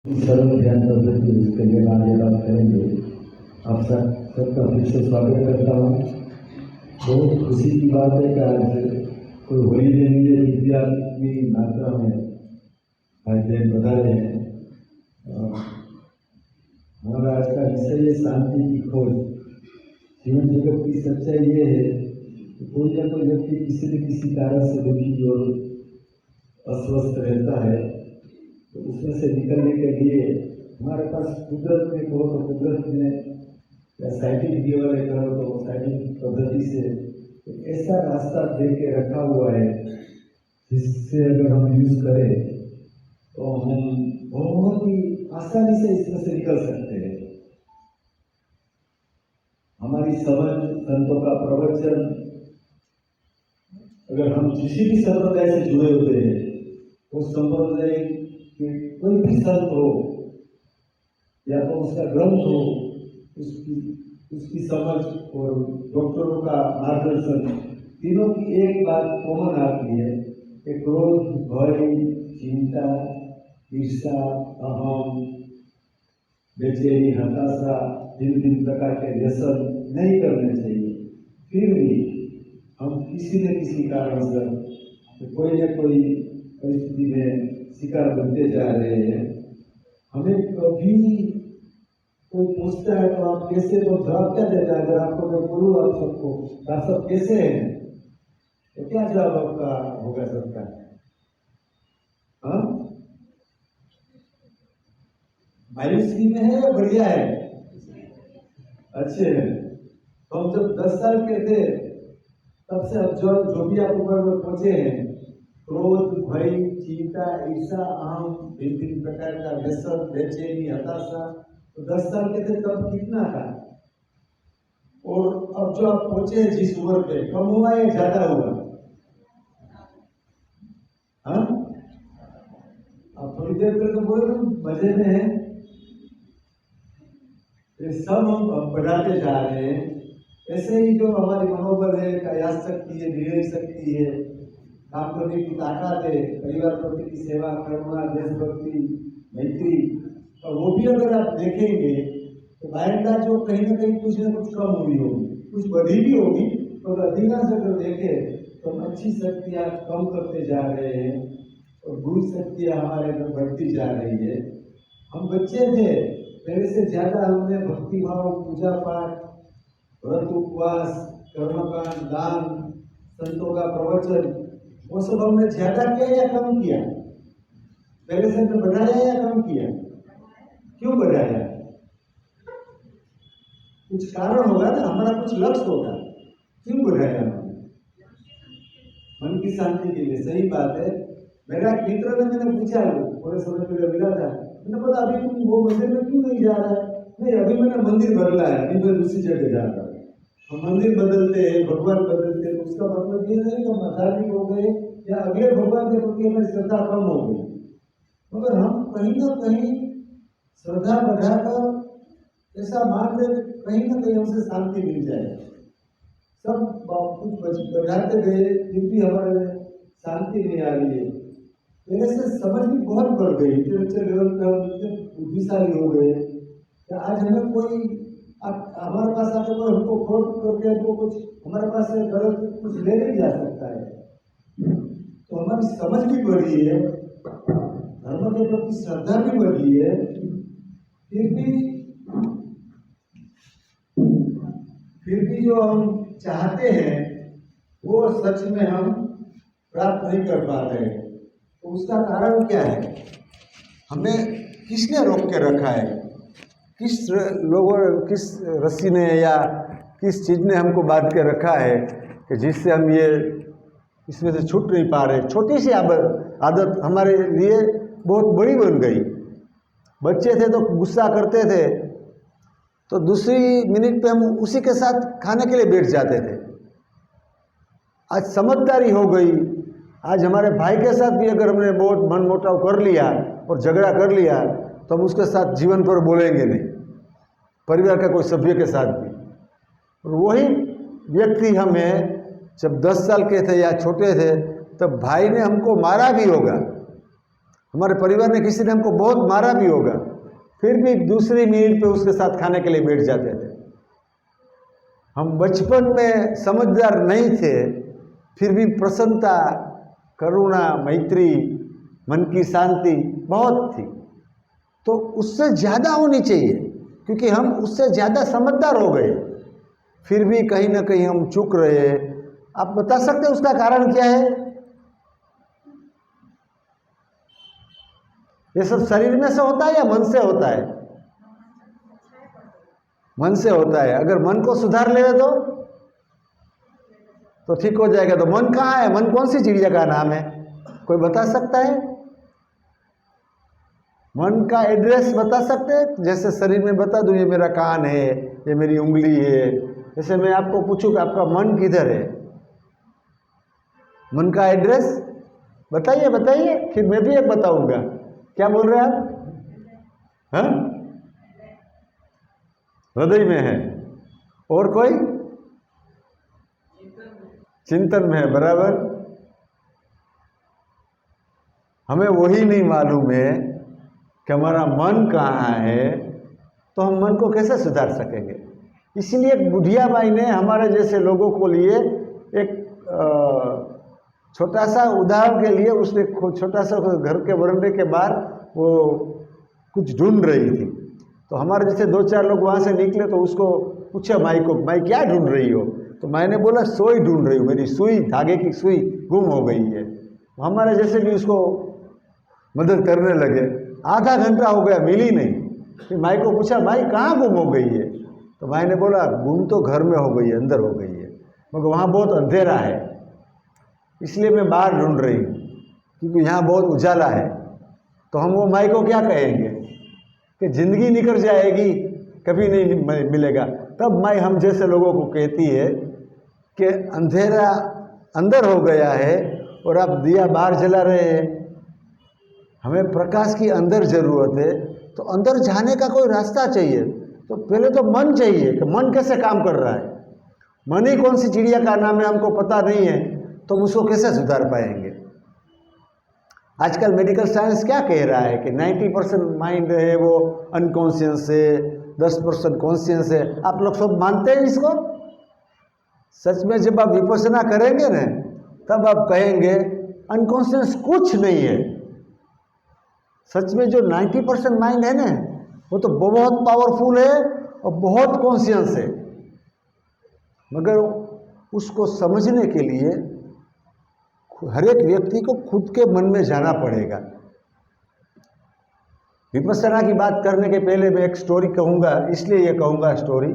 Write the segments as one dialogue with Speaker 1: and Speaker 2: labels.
Speaker 1: सर्व ध्यान पद्धति उसके लिए आगे बात करेंगे। आप सबका फिर से स्वागत करता हूँ। बहुत खुशी की बात है कि आज कोई होलीडे नहीं है, विद्यार्थी की मात्रा में भाई बहन बता रहे हैं। हमारा आज का विषय है शांति की खोज। जीवन जगत की सच्चाई ये है कि कोई ना कोई व्यक्ति किसी न किसी कारण से दुखी और अस्वस्थ रहता है, तो उसमें से निकलने के लिए हमारे पास कुदरत में कहो तो कुदरत में, या साइंटिफिक वाले कहो तो साइंटिफिक पद्धति से एक ऐसा रास्ता दे के रखा हुआ है जिससे अगर हम यूज करें तो हम बहुत ही आसानी से इसमें से निकल सकते हैं। हमारी समझ, संतों का प्रवचन, अगर हम किसी भी संप्रदाय से जुड़े हुए हैं, वो संप्रदाय के कोई भी संत हो या तो उसका ग्रंथ हो, उसकी समझ और डॉक्टरों का मार्गदर्शन, तीनों की एक बात कॉमन आती है कि क्रोध, भय, चिंता, ईर्ष्या, अहम, बेचैनी, हताशा, भिन्न प्रकार के व्यसन नहीं करने चाहिए। फिर भी हम किसी न किसी कारण से कोई न कोई परिस्थिति में शिकार बनते जा रहे हैं। हमें कभी कोई पूछता है तो आप कैसे, तो जवाब क्या देता है? अगर आपको मैं बोलूँ आप सबको आप सब कैसे हैं, तो क्या जवाब आपका होगा सबका? हाँ, मायूसी में है या बढ़िया है? अच्छे हैं। तो हम जब 10 साल के थे तब से अब जो भी आप ऊपर में पहुंचे हैं, क्रोध, भय, चिंता, ईर्ष्या, अहम, विभिन्न प्रकार का व्यसन, बेचैनी, हताशा, तो 10 साल के थे तब कितना था? और अब जो आप पहुंचे हैं जिस उम्र पे, कम हुआ या ज्यादा हुआ? हाँ, आप थोड़ी देर करके बोले मजे में है। ये सब हम बढ़ाते जा रहे हैं। ऐसे ही जो हमारी मनोबल है, याद शक्ति है, निर्णय शक्ति है, काम करने की ताकत है, परिवार प्रति की सेवा, करुणा, देशभक्ति, मैत्री, और वो भी अगर आप देखेंगे तो बायरदा जो कहीं ना कहीं कुछ न कुछ कम हुई होगी, कुछ बढ़ी भी होगी, तो अधिकांश अगर देखें तो हम अच्छी शक्तियाँ कम करते जा रहे हैं और बुरी शक्तियाँ हमारे अंदर बढ़ती जा रही है। हम बच्चे थे, पहले से ज्यादा हमने भक्ति भाव, पूजा पाठ, व्रत, उपवास, कर्मकांड, दान, संतों का प्रवचन, वो सब हमने ज्यादा किया या कम किया? पहले से हमने बढ़ाया या कम किया? क्यों बढ़ाया? कुछ कारण होगा ना, हमारा कुछ लक्ष्य होगा। क्यों बढ़ाया? मन की शांति के लिए। सही बात है। मेरा मित्र ने, मैंने पूछा, थोड़े समय पहले मिला था, मैंने बोला अभी तुम वो मंदिर में क्यों नहीं जा रहा है? नहीं, अभी मैंने मंदिर बदला है, अभी मैं दूसरी जगह जा रहा हूँ। हम मंदिर बदलते हैं, भगवान बदलते हैं, उसका मतलब ये नहीं कि हम आध्यात्मिक हो गए या अगले भगवान के प्रति हमारी श्रद्धा कम हो गई, मगर हम कहीं ना कहीं श्रद्धा बढ़ाकर ऐसा मान ले कहीं ना कहीं हमसे शांति मिल जाए। सब कुछ बढ़ाते गए फिर भी हमारे शांति नहीं आ रही है। पहले से समझ भी बहुत बढ़ गई, इंटेलेक्चुअल लेवल पे हम इतने बुद्धिशाली हो गए कि आज हमें कोई हमारे पास आके कोई हमको फ्रॉड करके हमको कुछ हमारे पास से गलत कुछ ले नहीं जा सकता है। तो हमारी समझ भी बढ़ी है, धर्म के प्रति श्रद्धा भी बढ़ी है, फिर भी जो हम चाहते हैं वो सच में हम प्राप्त नहीं कर पा रहे। तो उसका कारण क्या है? हमें किसने रोक के रखा है? किस रस्सी ने या किस चीज़ ने हमको बांध के रखा है कि जिससे हम ये इसमें से छूट नहीं पा रहे? छोटी सी आदत हमारे लिए बहुत बड़ी बन गई। बच्चे थे तो गुस्सा करते थे तो दूसरी मिनट पे हम उसी के साथ खाने के लिए बैठ जाते थे। आज समझदारी हो गई। आज हमारे भाई के साथ भी अगर हमने बहुत मनमुटाव कर लिया और झगड़ा कर लिया तो हम उसके साथ जीवन पर बोलेंगे नहीं, परिवार का कोई सभ्य के साथ भी। और वही व्यक्ति हमें जब 10 साल के थे या छोटे थे तब भाई ने हमको मारा भी होगा, हमारे परिवार में किसी ने हमको बहुत मारा भी होगा, फिर भी दूसरी मिनट पे उसके साथ खाने के लिए बैठ जाते थे। हम बचपन में समझदार नहीं थे, फिर भी प्रसन्नता, करुणा, मैत्री, मन की शांति बहुत थी। तो उससे ज़्यादा होनी चाहिए, क्योंकि हम उससे ज़्यादा समझदार हो गए, फिर भी कहीं ना कहीं हम चूक रहे। आप बता सकते हैं उसका कारण क्या है? ये सब शरीर में से होता है या मन से होता है? मन से होता है। अगर मन को सुधार ले तो ठीक हो जाएगा। तो मन कहाँ है? मन कौन सी चिड़िया का नाम है? कोई बता सकता है? मन का एड्रेस बता सकते हैं? जैसे शरीर में बता दूं, ये मेरा कान है, ये मेरी उंगली है। जैसे मैं आपको पूछूं कि आपका मन किधर है, मन का एड्रेस बताइए, बताइए, फिर मैं भी एक बताऊंगा। क्या बोल रहे हैं आप? हाँ, हृदय में है। और कोई? चिंतन में है, बराबर। हमें वही नहीं मालूम है कि हमारा मन कहाँ है, तो हम मन को कैसे सुधार सकेंगे? इसीलिए एक बुढ़िया बाई ने हमारे जैसे लोगों को लिए एक छोटा सा उदाहरण के लिए, उसने छोटा सा घर के बरामदे के बाहर वो कुछ ढूंढ रही थी। तो हमारे जैसे 2-4 लोग वहाँ से निकले, तो उसको पूछा माई को, माई क्या ढूंढ रही हो? तो मैंने बोला सुई ढूंढ रही हूँ, मेरी सुई, धागे की सुई गुम हो गई है। हमारे जैसे भी उसको मदद करने लगे। आधा घंटा हो गया, मिली नहीं। फिर माई को पूछा, माई कहाँ गुम हो गई है? तो माई ने बोला गुम तो घर में हो गई है, अंदर हो गई है, मगर वहाँ बहुत अंधेरा है, इसलिए मैं बाहर ढूंढ रही हूँ, क्योंकि यहाँ बहुत उजाला है। तो हम वो माई को क्या कहेंगे कि जिंदगी निकल जाएगी, कभी नहीं मिलेगा। तब माई हम जैसे लोगों को कहती है कि अंधेरा अंदर हो गया है और आप दिया बाहर जला रहे हैं, हमें प्रकाश की अंदर ज़रूरत है। तो अंदर जाने का कोई रास्ता चाहिए। तो पहले तो मन चाहिए कि मन कैसे काम कर रहा है। मन ही कौन सी चिड़िया का नाम है हमको पता नहीं है, तो हम उसको कैसे सुधार पाएंगे? आजकल मेडिकल साइंस क्या कह रहा है कि 90% माइंड है वो अनकॉन्शियस है, 10% कॉन्शियस है। आप लोग सब मानते हैं इसको? सच में जब आप विपස්සना करेंगे ना, तब आप कहेंगे अनकॉन्शियस कुछ नहीं है। सच में जो 90% माइंड है ना, वो तो बहुत पावरफुल है और बहुत कॉन्शियस है, मगर उसको समझने के लिए हर एक व्यक्ति को खुद के मन में जाना पड़ेगा। विपස්සना की बात करने के पहले मैं एक स्टोरी कहूँगा, इसलिए ये कहूँगा स्टोरी।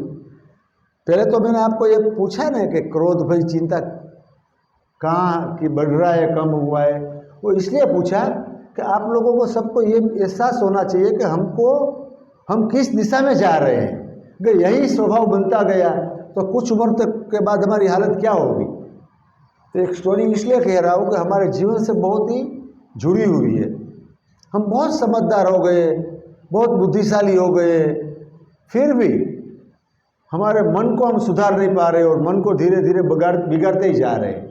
Speaker 1: पहले तो मैंने आपको ये पूछा ना कि क्रोध, भय, चिंता कहाँ की बढ़ रहा है, कम हुआ है। वो इसलिए पूछा कि आप लोगों को सबको ये एहसास होना चाहिए कि हम किस दिशा में जा रहे हैं। अगर यही स्वभाव बनता गया तो कुछ उम्र तक के बाद हमारी हालत क्या होगी। तो एक स्टोरी इसलिए कह रहा हूँ कि हमारे जीवन से बहुत ही जुड़ी हुई है। हम बहुत समझदार हो गए, बहुत बुद्धिशाली हो गए, फिर भी हमारे मन को हम सुधार नहीं पा रहे और मन को धीरे धीरे बिगाड़ते ही जा रहे हैं।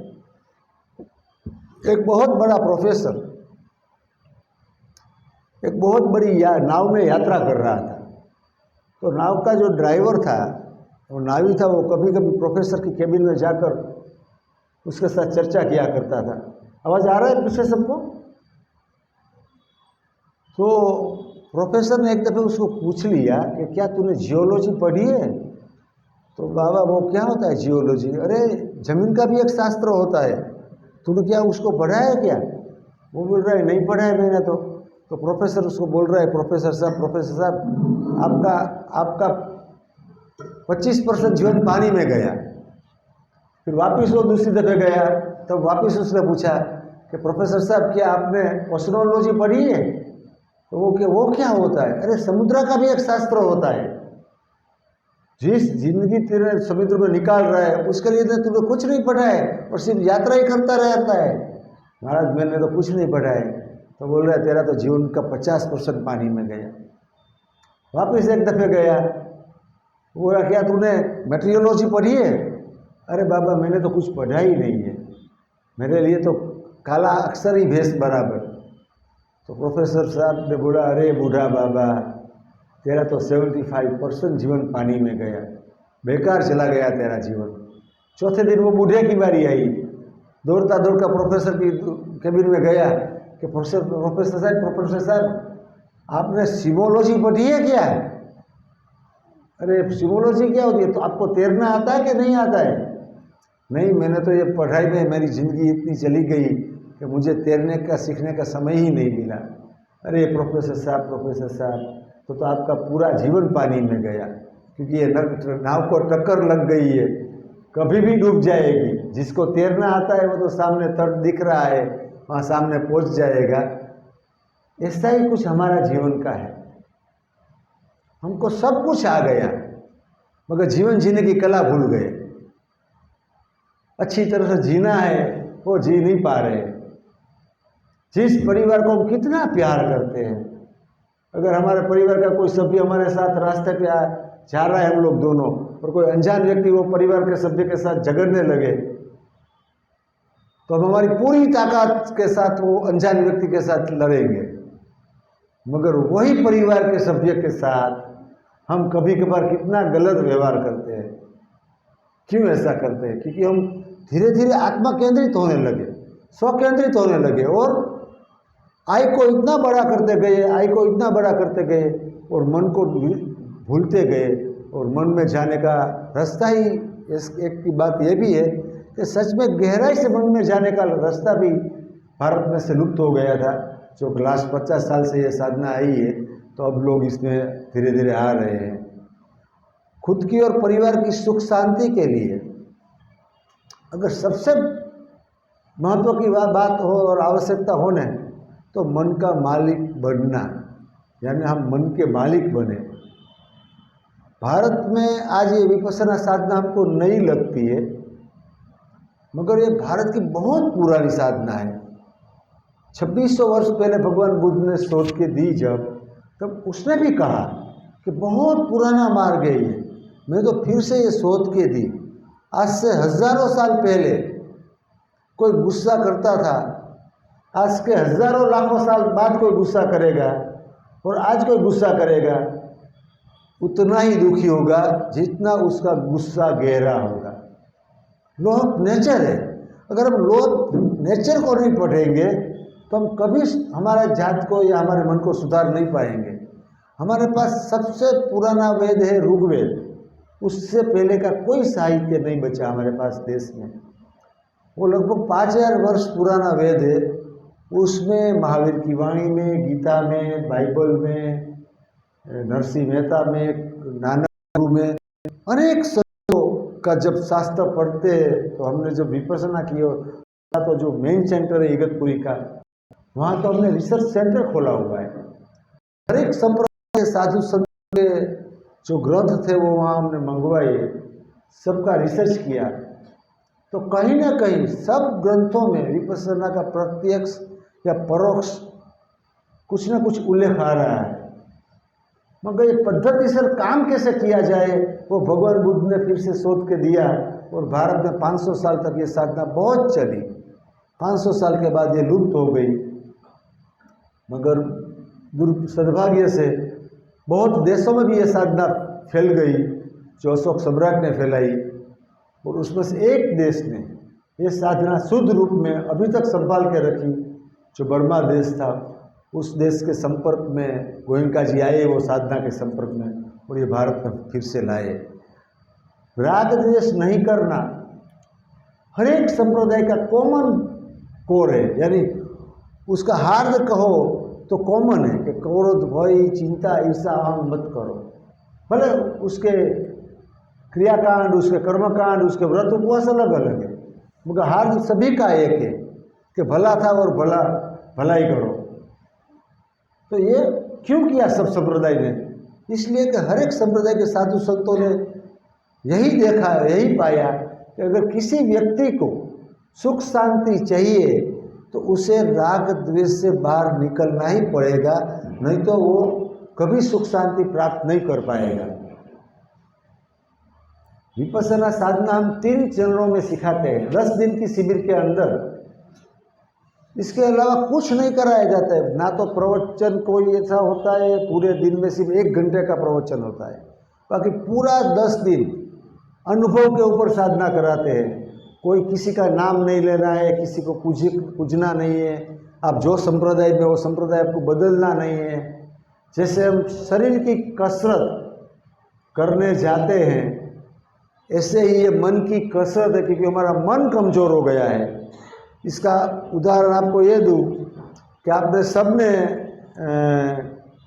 Speaker 1: एक बहुत बड़ा प्रोफेसर एक बहुत बड़ी नाव में यात्रा कर रहा था। तो नाव का जो ड्राइवर था, वो नावी था, वो कभी कभी प्रोफेसर की केबिन में जाकर उसके साथ चर्चा किया करता था। आवाज़ आ रहा है पीछे सबको? तो प्रोफेसर ने एक दफ़े उसको पूछ लिया कि क्या तूने जियोलॉजी पढ़ी है? तो बाबा वो क्या होता है जियोलॉजी? अरे जमीन का भी एक शास्त्र होता है, तूने क्या उसको पढ़ा है क्या? वो बोल रहा है नहीं पढ़ा है मैंने। तो प्रोफेसर उसको बोल रहा है, प्रोफेसर साहब आपका 25% जीवन पानी में गया। फिर वापस वो दूसरी दफ़े गया, तो वापस उसने पूछा कि प्रोफेसर साहब क्या आपने ओशनोलॉजी पढ़ी है? तो वो क्या होता है? अरे समुद्र का भी एक शास्त्र होता है, जिस जिंदगी तेरे समुद्र में निकाल रहा है उसके लिए तो तुम्हें कुछ नहीं पढ़ा है और सिर्फ यात्रा ही करता रहता है। महाराज मैंने तो कुछ नहीं पढ़ा है। तो बोल रहा है तेरा तो जीवन का 50% पानी में गया। वापस एक दफ़े गया, बोला क्या तूने मेट्रियोलॉजी पढ़ी है? अरे बाबा मैंने तो कुछ पढ़ा ही नहीं है, मेरे लिए तो काला अक्षर ही भैंस बराबर। तो प्रोफेसर साहब ने बोला, अरे बूढ़ा बाबा, तेरा तो 75% जीवन पानी में गया, बेकार चला गया तेरा जीवन। चौथे दिन वो बूढ़े की बारी आई, दौड़ता दौड़ता प्रोफेसर की कैबिन में गया कि प्रोफेसर साहब आपने सिमोलॉजी पढ़ी है क्या? अरे सिमोलॉजी क्या होती है? तो आपको तैरना आता है कि नहीं आता है? नहीं, मैंने तो ये पढ़ाई में मेरी ज़िंदगी इतनी चली गई कि मुझे तैरने का सीखने का समय ही नहीं मिला। अरे प्रोफेसर साहब तो आपका पूरा जीवन पानी में गया, क्योंकि ये नाव को टक्कर लग गई है, कभी भी डूब जाएगी। जिसको तैरना आता है वो तो सामने तट दिख रहा है, वहाँ सामने पहुँच जाएगा। ऐसा ही कुछ हमारा जीवन का है। हमको सब कुछ आ गया मगर जीवन जीने की कला भूल गए। अच्छी तरह से जीना है वो जी नहीं पा रहे। जिस परिवार को हम कितना प्यार करते हैं, अगर हमारे परिवार का कोई सभ्य हमारे साथ रास्ते पे जा रहा है, हम लोग दोनों, और कोई अनजान व्यक्ति वो परिवार के सभ्य के साथ झगड़ने लगे, तो हम हमारी पूरी ताकत के साथ वो अनजान व्यक्ति के साथ लड़ेंगे। मगर वही परिवार के सभ्य के साथ हम कभी कभार कितना गलत व्यवहार करते हैं। क्यों ऐसा करते हैं? क्योंकि हम धीरे धीरे आत्मा केंद्रित होने लगे, स्व केंद्रित होने लगे, और आई को इतना बड़ा करते गए और मन को भूलते गए। और मन में जाने का रास्ता ही, एक की बात यह भी है कि सच में गहराई से मन में जाने का रास्ता भी भारत में से लुप्त हो गया था। जो लास्ट 50 साल से ये साधना आई है, तो अब लोग इसमें धीरे धीरे आ रहे हैं। खुद की और परिवार की सुख शांति के लिए अगर सबसे महत्व की बात हो और आवश्यकता हो न, तो मन का मालिक बनना, यानी हम मन के मालिक बने। भारत में आज ये विपश्यना साधना हमको नई लगती है, मगर ये भारत की बहुत पुरानी साधना है। 2600 वर्ष पहले भगवान बुद्ध ने सोच के दी जब, तब उसने भी कहा कि बहुत पुराना मार्ग है ये, मैं तो फिर से ये सोच के दी। आज से हजारों साल पहले कोई गुस्सा करता था, आज के हजारों लाखों साल बाद कोई गुस्सा करेगा, और आज कोई गुस्सा करेगा उतना ही दुखी होगा जितना उसका गुस्सा गहरा होगा। लॉ ऑफ नेचर है। अगर हम लॉ ऑफ नेचर को नहीं पढ़ेंगे तो हम कभी हमारा जात को या हमारे मन को सुधार नहीं पाएंगे। हमारे पास सबसे पुराना वेद है ऋग्वेद, उससे पहले का कोई साहित्य नहीं बचा हमारे पास देश में। वो लगभग 5000 वर्ष पुराना वेद है। उसमें महावीर की वाणी में, गीता में, बाइबल में, नरसिंह मेहता में, नानक गुरु में, अनेक संतों का जब शास्त्र पढ़ते हैं, तो हमने जब विपश्यना की तो जो मेन सेंटर है इगतपुरी का, वहाँ तो हमने रिसर्च सेंटर खोला हुआ है। हर एक संप्रदाय के साधु संत के जो ग्रंथ थे वो वहाँ हमने मंगवाए, सबका रिसर्च किया। तो कहीं ना कहीं सब ग्रंथों में विपश्यना का प्रत्यक्ष या परोक्ष कुछ ना कुछ उल्लेख आ रहा है। मगर ये पद्धति से काम कैसे किया जाए वो भगवान बुद्ध ने फिर से सोच के दिया, और भारत में 500 साल तक ये साधना बहुत चली। 500 साल के बाद ये लुप्त हो गई। मगर सद्भाग्य से बहुत देशों में भी ये साधना फैल गई, जो अशोक सम्राट ने फैलाई, और उसमें से एक देश ने ये साधना शुद्ध रूप में अभी तक संभाल के रखी, जो बर्मा देश था। उस देश के संपर्क में गोयनका जी आए, वो साधना के संपर्क में, और ये भारत में फिर से लाए। राग द्वेष नहीं करना हर एक संप्रदाय का कॉमन कोर है, यानी उसका हार्द कहो तो कॉमन है कि क्रोध, भय, चिंता, ईर्षा, अहम मत करो। भले उसके क्रियाकांड, उसके कर्मकांड, उसके व्रत उपवास अलग अलग है, मगर हार्द सभी का एक है कि भला था और भलाई करो। तो ये क्यों किया सब संप्रदाय ने? इसलिए कि हर एक संप्रदाय के साधु संतों ने यही देखा, यही पाया कि अगर किसी व्यक्ति को सुख शांति चाहिए तो उसे राग द्वेष से बाहर निकलना ही पड़ेगा, नहीं तो वो कभी सुख शांति प्राप्त नहीं कर पाएगा। विपश्यना साधना हम 3 चरणों में सिखाते हैं। 10 दिन की शिविर के अंदर
Speaker 2: इसके अलावा कुछ नहीं कराया जाता है। ना तो प्रवचन कोई ऐसा होता है, पूरे दिन में सिर्फ 1 घंटे का प्रवचन होता है, बाकी पूरा 10 दिन अनुभव के ऊपर साधना कराते हैं। कोई किसी का नाम नहीं लेना है, किसी को पूजना नहीं है, आप जो संप्रदाय में वो संप्रदाय आपको बदलना नहीं है। जैसे हम शरीर की कसरत करने जाते हैं, ऐसे ही ये मन की कसरत है, क्योंकि हमारा मन कमज़ोर हो गया है। इसका उदाहरण आपको ये दूँ कि आपने सबने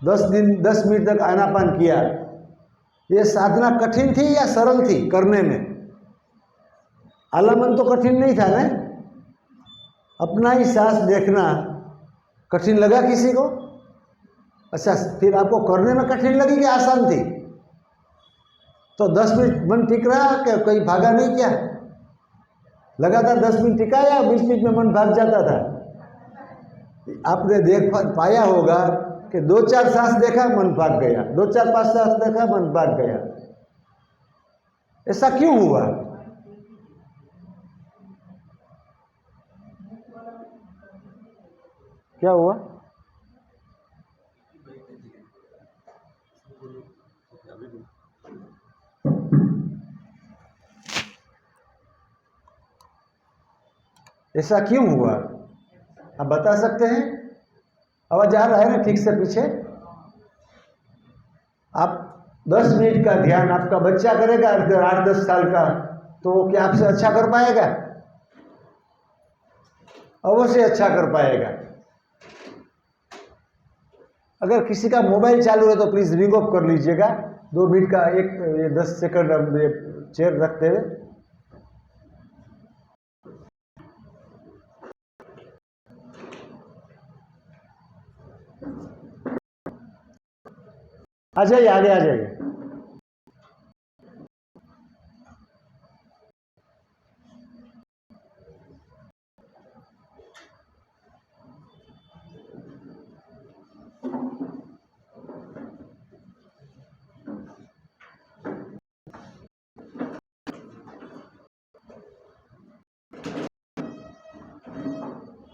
Speaker 2: 10 मिनट तक आनापान किया, ये साधना कठिन थी या सरल थी करने में? आलमन तो कठिन नहीं था ना। अपना ही सांस देखना कठिन लगा किसी को? अच्छा, फिर आपको करने में कठिन लगी कि आसान थी? तो 10 मिनट मन टिक रहा कि कहीं भागा नहीं क्या? लगातार 10 मिनट टिका या 20 मिनट में मन भाग जाता था? आपने देख पाया होगा कि 2-4 सांस देखा मन भाग गया, 2-4-5 सांस देखा मन भाग गया। ऐसा क्यों हुआ? क्या हुआ? ऐसा क्यों हुआ? आप बता सकते हैं? आवाज आ रहा है ना ठीक से पीछे? आप 10 मिनट का ध्यान आपका बच्चा करेगा अगर 8-10 साल का, तो वो क्या आपसे अच्छा कर पाएगा? अवश्य अच्छा कर पाएगा। अगर किसी का मोबाइल चालू है तो प्लीज रिंग ऑफ कर लीजिएगा। 2 मिनट का ये 10 सेकंड हम ये चेयर रखते हुए। आ जाइए, आगे आ जाइए।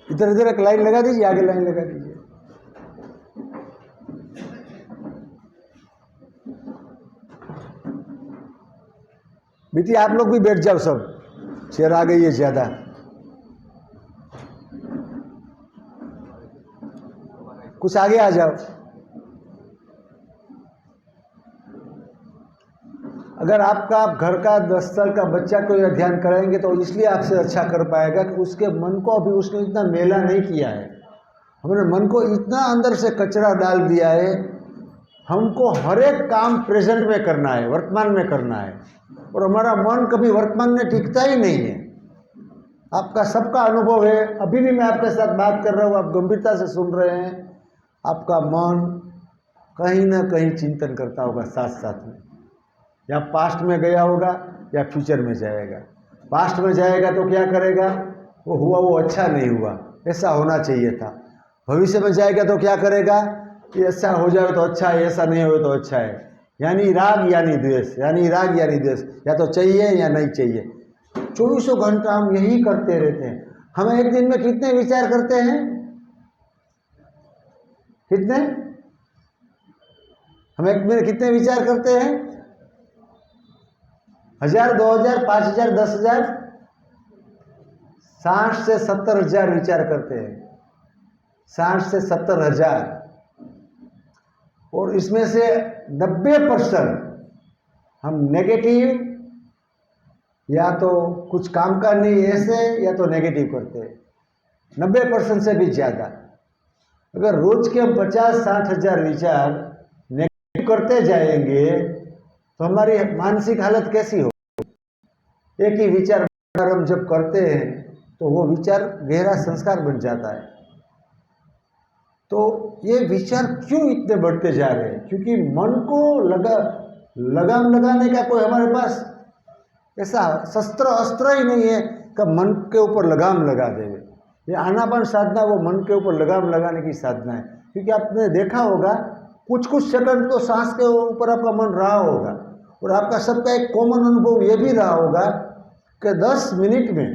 Speaker 2: इधर इधर एक लाइन लगा दीजिए, आगे लाइन लगा दीजिए। बेटी आप लोग भी बैठ जाओ, सब चेयर आ गई है ज्यादा। कुछ आगे आ जाओ। अगर आपका घर का 10 साल का बच्चा को यह ध्यान कराएंगे तो इसलिए आपसे अच्छा कर पाएगा कि उसके मन को अभी उसने इतना मेला नहीं किया है। हमने मन को इतना अंदर से कचरा डाल दिया है। हमको हर एक काम प्रेजेंट में करना है, वर्तमान में करना है, और हमारा मन कभी वर्तमान में टिकता ही नहीं है। आपका सबका अनुभव है, अभी भी मैं आपके साथ बात कर रहा हूँ, आप गंभीरता से सुन रहे हैं। आपका मन कहीं ना कहीं चिंतन करता होगा साथ साथ में, या पास्ट में गया होगा या फ्यूचर में जाएगा। पास्ट में जाएगा तो क्या करेगा? वो हुआ वो अच्छा नहीं हुआ, ऐसा होना चाहिए था। भविष्य में जाएगा तो क्या करेगा? ये ऐसा हो जाए तो अच्छा है, ऐसा नहीं हो तो अच्छा है। यानी राग यानी द्वेष, यानी राग यानी द्वेष, या तो चाहिए या नहीं चाहिए। 24 घंटा हम यही करते रहते हैं। हम एक दिन में कितने विचार करते हैं? कितने? हम एक दिन में कितने विचार करते हैं? 1000, 2000, 5000, 10,000? 60 से 70,000 विचार करते हैं। 60 से 70,000। और इसमें से 90% हम नेगेटिव, या तो कुछ काम का नहीं ऐसे, या तो नेगेटिव करते हैं। 90% से भी ज़्यादा। अगर रोज के हम 50-60,000 विचार नेगेटिव करते जाएंगे तो हमारी मानसिक हालत कैसी हो? एक ही विचार हम जब करते हैं तो वो विचार गहरा संस्कार बन जाता है। तो ये विचार क्यों इतने बढ़ते जा रहे हैं? क्योंकि मन को लगाम लगाने का कोई हमारे पास ऐसा शस्त्र अस्त्र ही नहीं है कि मन के ऊपर लगाम लगा देवे। ये आनापान साधना वो मन के ऊपर लगाम लगाने की साधना है। क्योंकि आपने देखा होगा कुछ कुछ सेकंड तो सांस के ऊपर आपका मन रहा होगा, और आपका सबका एक कॉमन अनुभव ये भी रहा होगा कि 10 मिनट में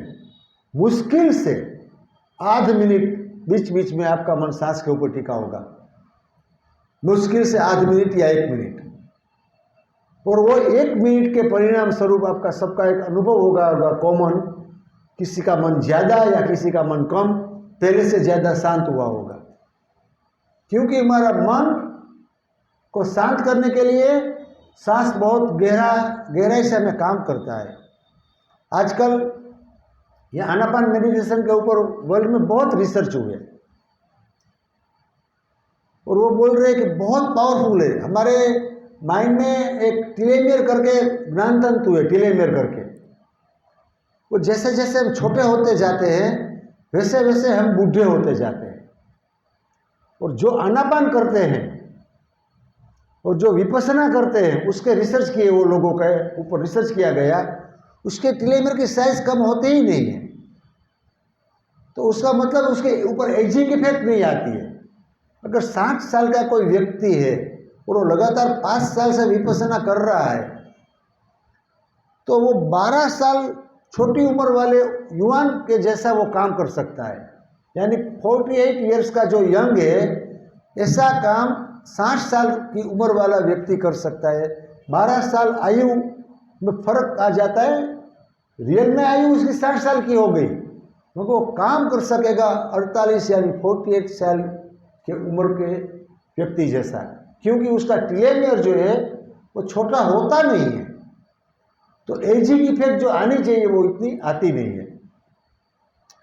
Speaker 2: मुश्किल से आध मिनट बीच बीच में आपका मन सांस के ऊपर टिका होगा, मुश्किल से आध मिनट या 1 मिनट। और वो 1 मिनट के परिणाम स्वरूप आपका सबका एक अनुभव होगा कॉमन, किसी का मन ज़्यादा या किसी का मन कम, पहले से ज़्यादा शांत हुआ होगा। क्योंकि हमारा मन को शांत करने के लिए सांस बहुत गहराई से हमें काम करता है। आजकल ये आनापान मेडिटेशन के ऊपर वर्ल्ड में बहुत रिसर्च हुए और वो बोल रहे हैं कि बहुत पावरफुल है। हमारे माइंड में एक टेलोमेयर करके ज्ञान तंतु है, टेलोमेयर करके। वो जैसे जैसे हम छोटे होते जाते हैं वैसे वैसे हम बूढ़े होते जाते हैं। और जो आनापान करते हैं और जो विपස්සना करते हैं, उसके रिसर्च किए, वो लोगों के ऊपर रिसर्च किया गया, उसके टेलोमेयर की साइज कम होते ही नहीं है। तो उसका मतलब उसके ऊपर एजिंग इफेक्ट नहीं आती है। अगर 60 साल का कोई व्यक्ति है और वो लगातार 5 साल से विपස්සना कर रहा है, तो वो 12 साल छोटी उम्र वाले युवान के जैसा वो काम कर सकता है। यानी 48 ईयर्स का जो यंग है, ऐसा काम 60 साल की उम्र वाला व्यक्ति कर सकता है। 12 साल आयु में फर्क आ जाता है, रियल में आयु उसकी 60 साल की हो गई, मगर वो काम कर सकेगा 48 यानी 48 साल के उम्र के व्यक्ति जैसा, क्योंकि उसका टेलोमेयर जो है वो छोटा होता नहीं है। तो एजिंग इफेक्ट जो आनी चाहिए वो इतनी आती नहीं है।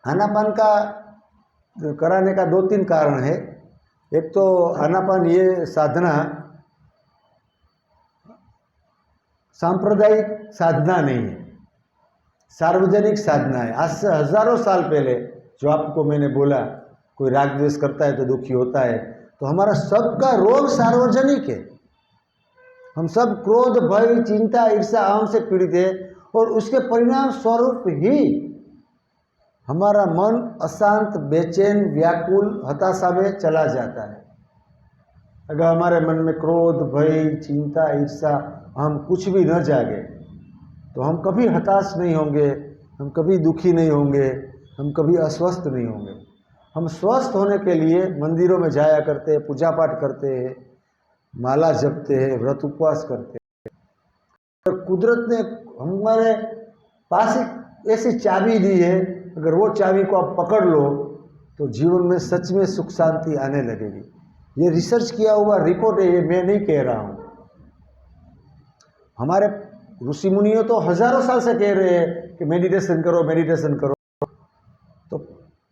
Speaker 2: आनापान का कराने का 2-3 कारण है। एक तो आनापान ये साधना सांप्रदायिक साधना नहीं है, सार्वजनिक साधना है। आज से हजारों साल पहले, जो आपको मैंने बोला, कोई राग द्वेष करता है तो दुखी होता है, तो हमारा सबका रोग सार्वजनिक है। हम सब क्रोध, भय, चिंता, ईर्ष्या, अहम से पीड़ित है और उसके परिणाम स्वरूप ही हमारा मन अशांत, बेचैन, व्याकुल, हताशा में चला जाता है। अगर हमारे मन में क्रोध, भय, चिंता, ईर्ष्या, हम कुछ भी न जागे तो हम कभी हताश नहीं होंगे, हम कभी दुखी नहीं होंगे, हम कभी अस्वस्थ नहीं होंगे। हम स्वस्थ होने के लिए मंदिरों में जाया करते हैं, पूजा पाठ करते हैं, माला जपते हैं, व्रत उपवास करते हैं। तो कुदरत ने हमारे पास एक ऐसी चाबी दी है, अगर वो चाबी को आप पकड़ लो तो जीवन में सच में सुख शांति आने लगेगी। ये रिसर्च किया हुआ रिपोर्ट है, ये मैं नहीं कह रहा हूँ। हमारे ऋषि मुनियों तो हजारों साल से कह रहे हैं कि मेडिटेशन करो, मेडिटेशन करो। तो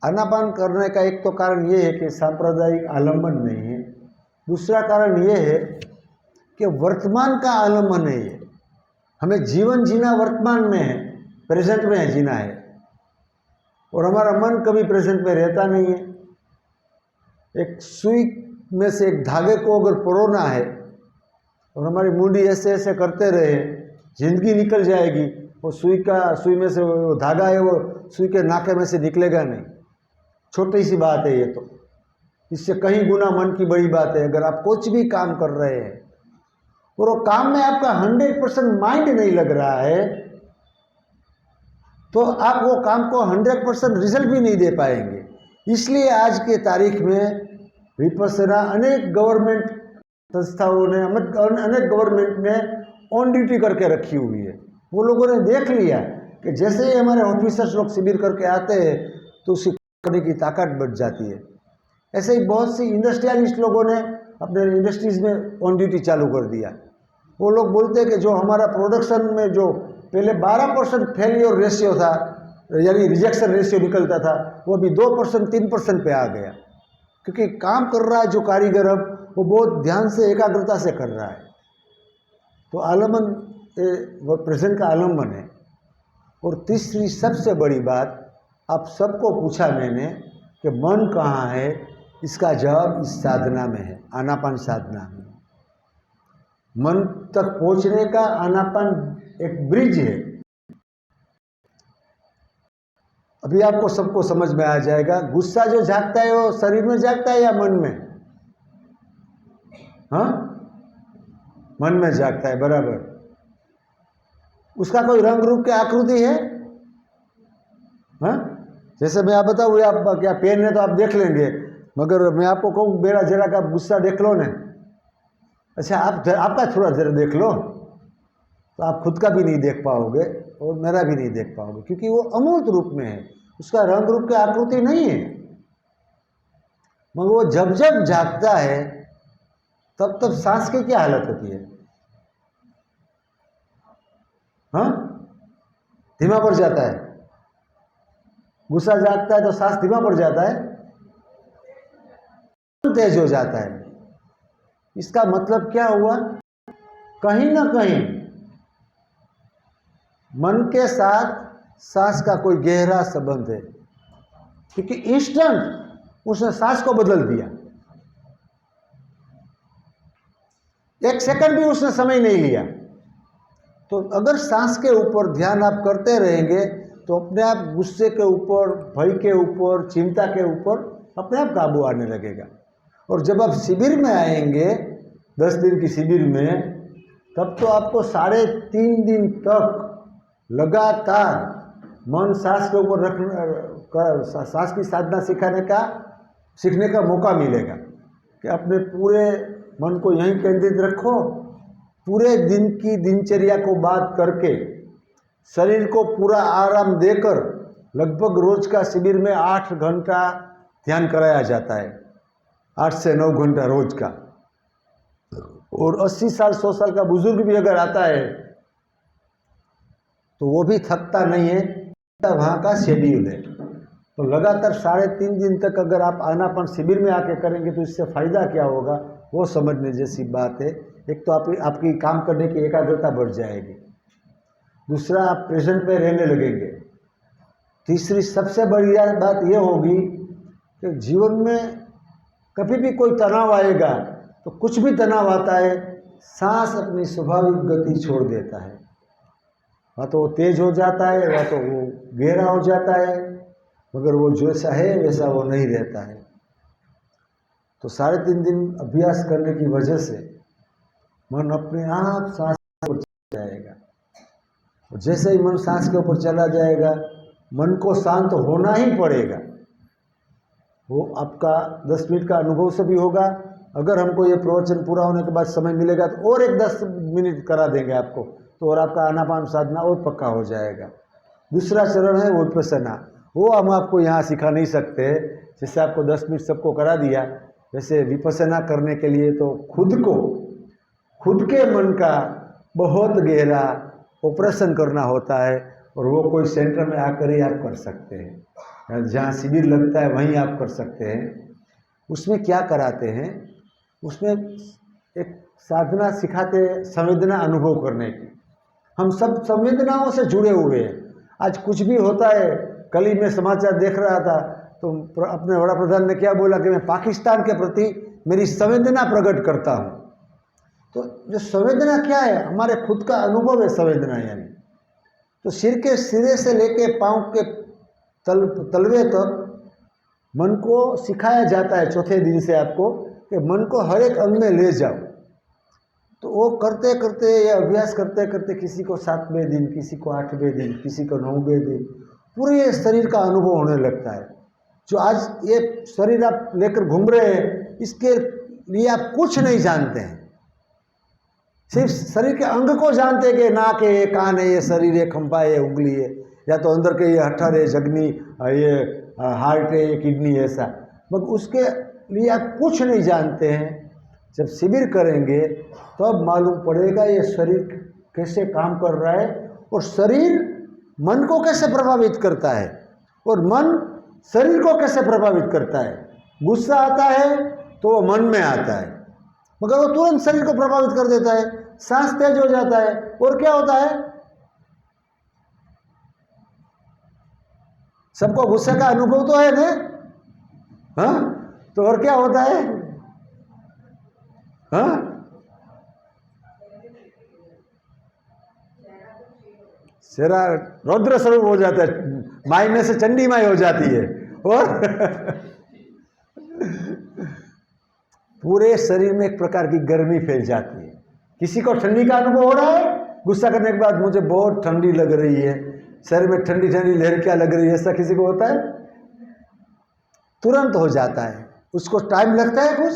Speaker 2: आनापान करने का एक तो कारण ये है कि सांप्रदायिक आलम्बन नहीं है। दूसरा कारण ये है कि वर्तमान का आलम्बन है। ये हमें जीवन जीना वर्तमान में है, प्रेजेंट में है जीना है, और हमारा मन कभी प्रेजेंट में रहता नहीं है। एक सुई में से एक धागे को अगर परोना है और हमारी मुंडी ऐसे ऐसे करते रहे, जिंदगी निकल जाएगी। वो सुई में से वो धागा है, वो सुई के नाके में से निकलेगा नहीं। छोटी सी बात है ये तो, इससे कहीं गुना मन की बड़ी बात है। अगर आप कुछ भी काम कर रहे हैं और वो काम में आपका 100% माइंड नहीं लग रहा है, तो आप वो काम को 100% रिजल्ट भी नहीं दे पाएंगे। इसलिए आज के तारीख में विपස්සना अनेक गवर्नमेंट संस्थाओं ने, अनेक गवर्नमेंट ने ऑन ड्यूटी करके रखी हुई है। वो लोगों ने देख लिया कि जैसे ही हमारे ऑफिसर्स लोग शिविर करके आते हैं तो उसकी करने की ताकत बढ़ जाती है। ऐसे ही बहुत सी इंडस्ट्रियलिस्ट लोगों ने अपने इंडस्ट्रीज में ऑन ड्यूटी चालू कर दिया। वो लोग बोलते हैं कि जो हमारा प्रोडक्शन में जो पहले 12% फेलियर रेशियो था, यानी रिजेक्शन रेशियो निकलता था, वो अभी 2%, 3% पे आ गया। क्योंकि काम कर रहा है जो कारीगर, अब वो बहुत ध्यान से, एकाग्रता से कर रहा है। तो आलम्बन वो प्रेजेंट का आलम्बन है। और तीसरी सबसे बड़ी बात, आप सबको पूछा मैंने कि मन कहाँ है, इसका जवाब इस साधना में है, आनापान साधना में। मन तक पहुँचने का आनापान एक ब्रिज है। अभी आपको सबको समझ में आ जाएगा। गुस्सा जो जागता है वो शरीर में जागता है या मन में? हाँ, मन में जागता है, बराबर। उसका कोई रंग रूप की आकृति है? हाँ, जैसे मैं आप बताऊँ, ये आप क्या पेन है तो आप देख लेंगे, मगर मैं आपको कहूँ मेरा जरा का गुस्सा देख लो ना, अच्छा आपका थोड़ा जरा देख लो, तो आप खुद का भी नहीं देख पाओगे और मेरा भी नहीं देख पाओगे, क्योंकि वो अमूर्त रूप में है, उसका रंग रूप की आकृति नहीं है। मगर वो जब जब जागता है तब तब सांस की क्या हालत होती है? हाँ, धीमा पड़ जाता है। गुस्सा जागता है तो सांस धीमा पड़ जाता है, तेज हो जाता है। इसका मतलब क्या हुआ? कहीं ना कहीं मन के साथ सांस का कोई गहरा संबंध है, क्योंकि इंस्टेंट उसने सांस को बदल दिया, एक सेकंड भी उसने समय नहीं लिया। तो अगर सांस के ऊपर ध्यान आप करते रहेंगे तो अपने आप गुस्से के ऊपर, भय के ऊपर, चिंता के ऊपर अपने आप काबू आने लगेगा। और जब आप शिविर में आएंगे, 10 दिन की शिविर में, तब तो आपको 3.5 दिन तक लगातार मन सांस के ऊपर सांस की साधना सीखने का मौका मिलेगा कि अपने पूरे मन को यहीं केंद्रित रखो, पूरे दिन की दिनचर्या को बात करके शरीर को पूरा आराम देकर लगभग रोज का शिविर में 8 घंटा ध्यान कराया जाता है, 8 से 9 घंटा रोज का। और 80 साल 100 साल का बुजुर्ग भी अगर आता है तो वो भी थकता नहीं है, वहाँ का शेड्यूल है। तो लगातार 3.5 दिन तक अगर आप आनापान शिविर में आके करेंगे तो इससे फ़ायदा क्या होगा वो समझने जैसी बात है। एक तो आपकी काम करने की एकाग्रता बढ़ जाएगी, दूसरा आप प्रेजेंट में रहने लगेंगे, तीसरी सबसे बड़ी बात यह होगी कि जीवन में कभी भी कोई तनाव आएगा तो कुछ भी तनाव आता है, सांस अपनी स्वाभाविक गति छोड़ देता है, या तो वो तेज हो जाता है या तो वो गहरा हो जाता है, मगर वो जैसा है वैसा वो नहीं रहता है। तो 3.5 दिन अभ्यास करने की वजह से मन अपने आप सांस पर चला जाएगा। और जैसे ही मन सांस के ऊपर चला जाएगा, मन को शांत होना ही पड़ेगा। वो आपका 10 मिनट का अनुभव से भी होगा। अगर हमको ये प्रवचन पूरा होने के बाद समय मिलेगा तो और एक 10 मिनट करा देंगे आपको, तो और आपका आनापान साधना और पक्का हो जाएगा। दूसरा चरण है वो विपस्सना। वो हम आपको यहाँ सिखा नहीं सकते, जैसे आपको 10 मिनट सबको करा दिया, वैसे विपस्सना करने के लिए तो खुद के मन का बहुत गहरा ऑपरेशन करना होता है, और वो कोई सेंटर में आकर ही आप कर सकते हैं, जहाँ शिविर लगता है वहीं आप कर सकते हैं। उसमें क्या कराते हैं, उसमें एक साधना सिखाते संवेदना अनुभव करने की। हम सब संवेदनाओं से जुड़े हुए हैं। आज कुछ भी होता है, कल ही मैं समाचार देख रहा था तो अपने वड़ा प्रधान ने क्या बोला कि मैं पाकिस्तान के प्रति मेरी संवेदना प्रकट करता हूँ। तो जो संवेदना क्या है, हमारे खुद का अनुभव है संवेदना। यानी तो सिरे से लेके पाँव के तलवे तक मन को सिखाया जाता है चौथे दिन से आपको, कि मन को हर एक अंग में ले जाओ। तो वो करते करते, ये अभ्यास करते करते, किसी को 7वें दिन, किसी को 8वें दिन, किसी को 9वें दिन, पूरे शरीर का अनुभव होने लगता है। जो आज ये शरीर आप लेकर घूम रहे हैं, इसके लिए आप कुछ नहीं जानते हैं, सिर्फ शरीर के अंग को जानते हैं कि नाक है, ये कान है, ये शरीर है, खंपा है, उंगली है, या तो अंदर के ये हट्ठर है, जगनी, ये हार्ट है, ये किडनी है, ऐसा। मगर उसके लिए आप कुछ नहीं जानते हैं। जब शिविर करेंगे तब मालूम पड़ेगा ये शरीर कैसे काम कर रहा है, और शरीर मन को कैसे प्रभावित करता है, और मन शरीर को कैसे प्रभावित करता है। गुस्सा आता है तो वो मन में आता है, मगर वो तुरंत शरीर को प्रभावित कर देता है, सांस तेज हो जाता है, और क्या होता है, सबको गुस्से का अनुभव तो है ना, हाँ? तो और क्या होता है, हाँ? सेरा रौद्र स्वरूप हो जाता है, माई में से चंडी माई हो जाती है, और पूरे शरीर में एक प्रकार की गर्मी फैल जाती है। किसी को ठंडी का अनुभव हो रहा है, गुस्सा करने के बाद मुझे बहुत ठंडी लग रही है, शरीर में ठंडी ठंडी लहर क्या लग रही है, ऐसा किसी को होता है? तुरंत हो जाता है, उसको टाइम लगता है कुछ?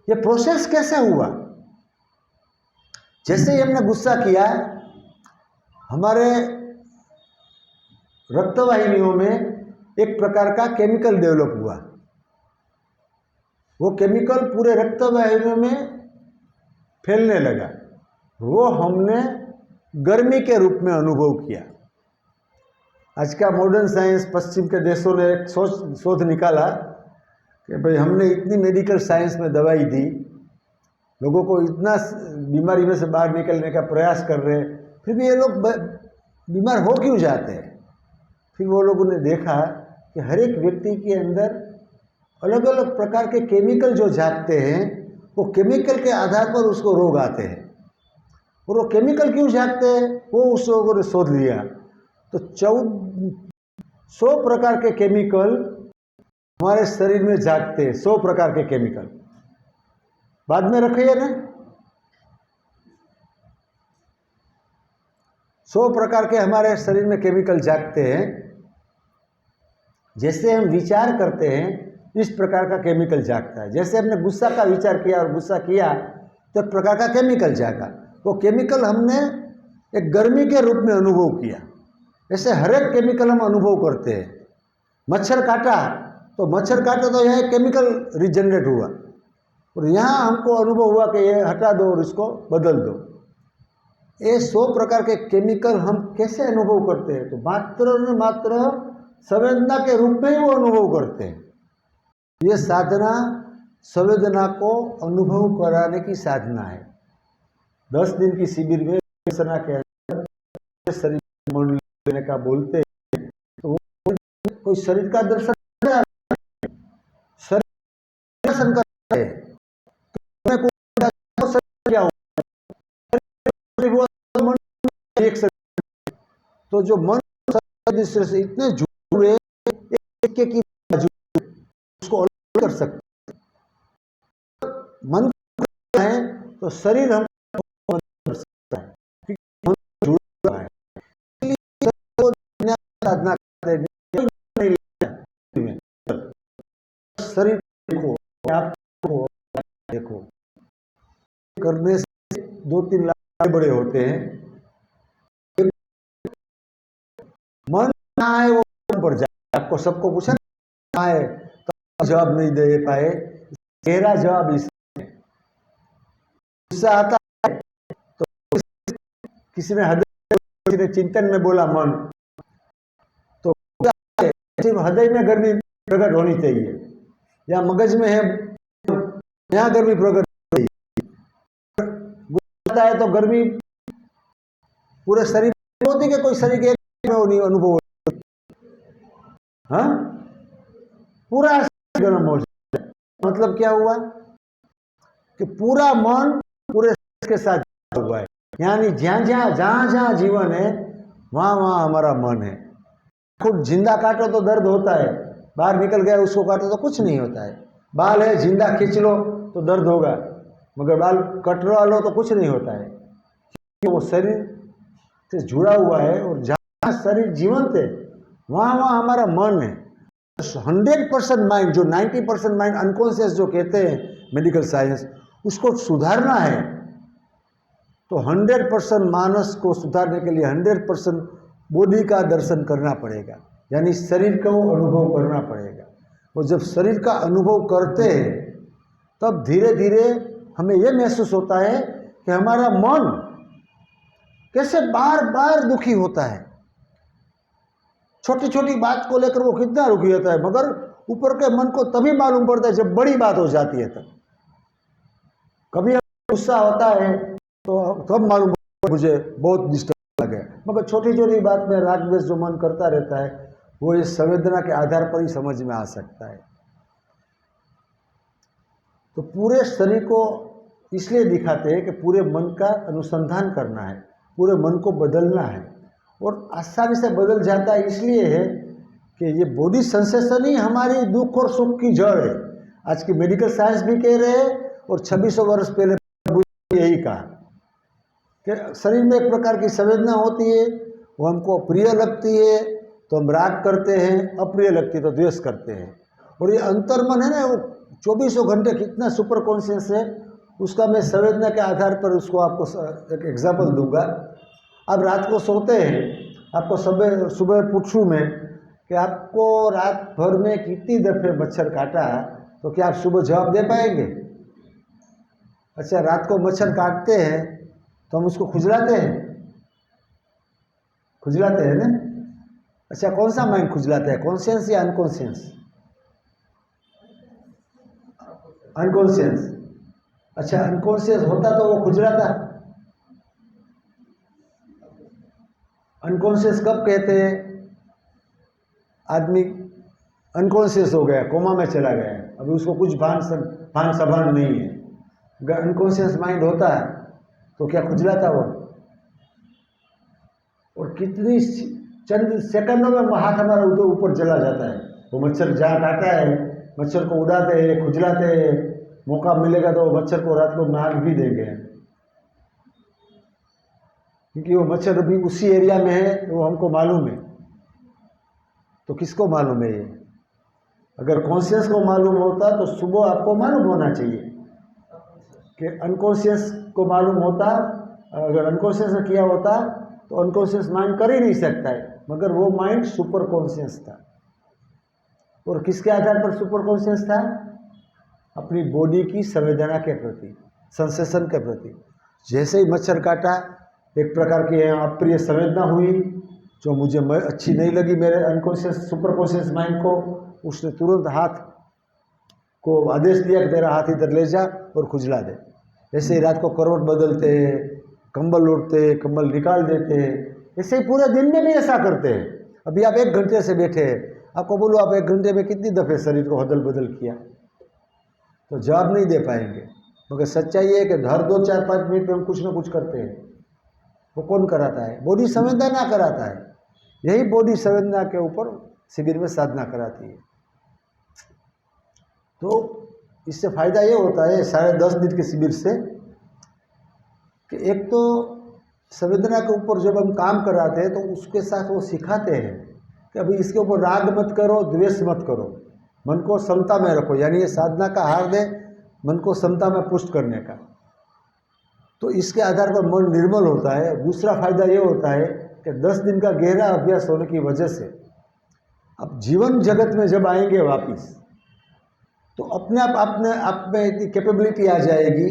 Speaker 2: ये प्रोसेस कैसे हुआ? जैसे ही हमने गुस्सा किया, हमारे रक्तवाहिनियों में एक प्रकार का केमिकल डेवलप हुआ। वो केमिकल पूरे रक्तवाहिनियों में फैलने लगा। वो हमने गर्मी के रूप में अनुभव किया। आज का मॉडर्न साइंस, पश्चिम के देशों ने एक शोध निकाला कि भाई हमने इतनी मेडिकल साइंस में दवाई दी, लोगों को इतना बीमारी में से बाहर निकलने का प्रयास कर रहे हैं, फिर भी ये लोग बीमार हो क्यों जाते हैं? फिर वो लोगों ने देखा कि हर एक व्यक्ति के अंदर अलग अलग प्रकार के केमिकल जो जागते हैं, वो केमिकल के आधार पर उसको रोग आते हैं। और वो केमिकल क्यों जागते हैं, वो उस लोगों ने शोध लिया। तो 100 प्रकार के केमिकल हमारे शरीर में जागते हैं। 100 प्रकार के केमिकल बाद में रखिए ना। 100 प्रकार के हमारे शरीर में केमिकल जागते हैं। जैसे हम विचार करते हैं, इस प्रकार का केमिकल जागता है। जैसे हमने गुस्सा का विचार किया और गुस्सा किया तो एक प्रकार का केमिकल जागा। वो केमिकल हमने एक गर्मी के रूप में अनुभव किया। ऐसे हर एक केमिकल हम अनुभव करते हैं। मच्छर काटा तो यह एक केमिकल रिजनरेट हुआ, और यहाँ हमको अनुभव हुआ कि ये हटा दो और इसको बदल दो। ये 100 प्रकार के केमिकल हम कैसे अनुभव करते हैं? तो मात्र संवेदना के रूप में ही वो अनुभव करते हैं। ये साधना संवेदना को अनुभव कराने की साधना है। 10 दिन की शिविर में साधना के अंदर शरीर मन लेने का बोलते हैं, तो वो कोई शरीर का दर्शन करता है। तो जो मन से इतने जुड़े, एक की बाजू उसको अलग कर सकते। मन है तो शरीर हम कर सकता है, क्योंकि मन जुड़ा है। साधना शरीर देखो, आप देखो, करने से 2-3 लाख बड़े होते हैं। मन कहाँ है वो पड़ जाए। आपको सबको पूछा कहाँ है, तो जवाब नहीं दे पाए। गहरा जवाब इसमें गुस्सा आता है तो किसी ने चिंतन में बोला मन, तो हृदय में गर्मी प्रकट होनी चाहिए, या मगज में है यहाँ गर्मी प्रकट होनी चाहिए। गुस्सा है तो गर्मी पूरे शरीर में होती है, कोई शरीर के में अनुभव, हाँ, पूरा गर्म हो जाए। मतलब क्या हुआ कि पूरा मन पूरे के साथ हुआ है। यानी जहां जीवन है, वहां हमारा मन है। खुद जिंदा काटो तो दर्द होता है, बाहर निकल गया उसको काटो तो कुछ नहीं होता है। बाल है, जिंदा खींच लो तो दर्द होगा, मगर बाल कटवा लो तो कुछ नहीं होता है, क्योंकि वो शरीर से जुड़ा हुआ है। और जहां शरीर जीवंत है, वहां हमारा मन है। 100% माइंड, जो 90% माइंड अनकॉन्शियस जो कहते हैं मेडिकल साइंस, उसको सुधारना है तो 100% मानस को सुधारने के लिए 100% बॉडी का दर्शन करना पड़ेगा, यानी शरीर को अनुभव करना पड़ेगा। और जब शरीर का अनुभव करते हैं तब धीरे धीरे हमें यह महसूस होता है कि हमारा मन कैसे बार बार दुखी होता है। छोटी छोटी बात को लेकर वो कितना दुखी होता है, मगर ऊपर के मन को तभी मालूम पड़ता है जब बड़ी बात हो जाती है। तब कभी गुस्सा होता है तो तब मालूम मुझे बहुत डिस्टर्ब लगे, मगर छोटी छोटी बात में राग द्वेष जो मन करता रहता है, वो इस संवेदना के आधार पर ही समझ में आ सकता है। तो पूरे शरीर को इसलिए दिखाते हैं कि पूरे मन का अनुसंधान करना है, पूरे मन को बदलना है, और आसानी से बदल जाता है। इसलिए है कि ये बॉडी सेंसेशन ही हमारी दुख और सुख की जड़ है। आज की मेडिकल साइंस भी कह रहे हैं, और 2600 वर्ष पहले यही कहा कि शरीर में एक प्रकार की संवेदना होती है, वो हमको प्रिय लगती है, तो हम राग करते हैं, अप्रिय लगती तो द्वेष करते हैं। और ये अंतर्मन है ना, वो 24 घंटे कितना सुपर कॉन्शियस है, उसका मैं संवेदना के आधार पर उसको आपको एक एग्जाम्पल दूंगा। आप रात को सोते हैं, आपको सुबह सुबह पूछूं मैं कि आपको रात भर में कितनी दफ़े मच्छर काटा, तो क्या आप सुबह जवाब दे पाएंगे? अच्छा, रात को मच्छर काटते हैं तो हम उसको खुजलाते हैं, खुजलाते हैं ना? अच्छा, कौन सा माइंड खुजलाता है, कॉन्शियस या अनकॉन्शियस? अनकॉन्शियस। अच्छा, अनकॉन्शियस होता तो वो खुजलाता। अनकॉन्शियस कब कहते हैं? आदमी अनकॉन्शियस हो गया, कोमा में चला गया, अभी उसको कुछ भान सभान नहीं है। अगर अनकॉन्शियस माइंड होता है तो क्या खुजलाता वो? और कितनी चंद सेकंडों में हाथ हमारा ऊपर चला जाता है। वो मच्छर जहाँ काटा है, मच्छर को उड़ाते हैं, खुजलाते हैं, मौका मिलेगा तो मच्छर को रात को मार भी देंगे, क्योंकि वो मच्छर अभी उसी एरिया में है, वो हमको मालूम है। तो किसको मालूम है ये? अगर कॉन्शियस को मालूम होता तो सुबह आपको मालूम होना चाहिए कि अनकॉन्शियस को मालूम होता। अगर अनकॉन्शियस ने किया होता तो अनकॉन्शियस माइंड कर ही नहीं सकता है, मगर वो माइंड सुपर कॉन्शियस था। और किसके आधार पर सुपर कॉन्शियस था? अपनी बॉडी की संवेदना के प्रति, सेंसेशन के प्रति। जैसे ही मच्छर काटा, एक प्रकार की अप्रिय संवेदना हुई जो मुझे अच्छी नहीं लगी मेरे अनकॉन्शियस सुपर कॉन्शियस माइंड को। उसने तुरंत हाथ को आदेश दिया कि तेरा हाथ इधर ले जा और खुजला दे। ऐसे ही रात को करवट बदलते हैं, कंबल ओढ़ते हैं, कंबल निकाल देते हैं। ऐसे ही पूरे दिन में भी ऐसा करते हैं। अभी आप 1 घंटे से बैठे हैं, आपको बोलो आप 1 घंटे में कितनी दफ़े शरीर को हदल बदल किया, तो जवाब नहीं दे पाएंगे। मगर सच्चाई ये है कि हर 2, 4, 5 मिनट में हम कुछ ना कुछ करते हैं। वो कौन कराता है? बॉडी संवेदना कराता है। यही बॉडी संवेदना के ऊपर शिविर में साधना कराती है। तो इससे फ़ायदा ये होता है 10.5 दिन के शिविर से कि एक तो संवेदना के ऊपर जब हम काम कराते हैं तो उसके साथ वो सिखाते हैं कि अभी इसके ऊपर राग मत करो, द्वेष मत करो, मन को समता में रखो। यानी ये साधना का हार दे मन को समता में पुष्ट करने का। तो इसके आधार पर मन निर्मल होता है। दूसरा फायदा ये होता है कि 10 दिन का गहरा अभ्यास होने की वजह से अब जीवन जगत में जब आएंगे वापिस, तो अपने आप में इतनी कैपेबिलिटी आ जाएगी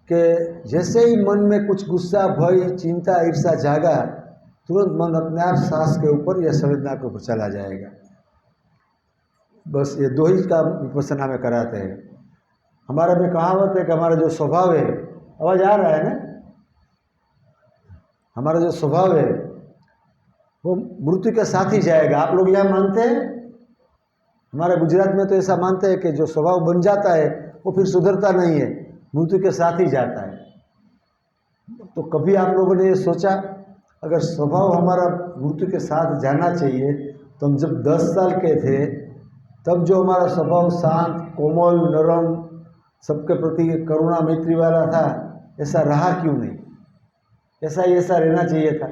Speaker 2: कि जैसे ही मन में कुछ गुस्सा, भय, चिंता, ईर्ष्या जागा, तुरंत मन अपने आप सांस के ऊपर या संवेदना के ऊपर चला जाएगा। बस ये 2 ही काम विपश्यना में कराते हैं। हमारा में कहावत है कि हमारा जो स्वभाव है, आवाज आ रहा है ना, हमारा जो स्वभाव है वो मृत्यु के साथ ही जाएगा। आप लोग यहाँ मानते हैं? हमारे गुजरात में तो ऐसा मानते हैं कि जो स्वभाव बन जाता है वो फिर सुधरता नहीं है, मृत्यु के साथ ही जाता है। तो कभी आप लोगों ने ये सोचा अगर स्वभाव हमारा मृत्यु के साथ जाना चाहिए, तो हम जब 10 साल के थे तब जो हमारा स्वभाव शांत, कोमल, नरम, सबके प्रति करुणा मैत्री वाला था, ऐसा रहा क्यों नहीं? ऐसा रहना चाहिए था।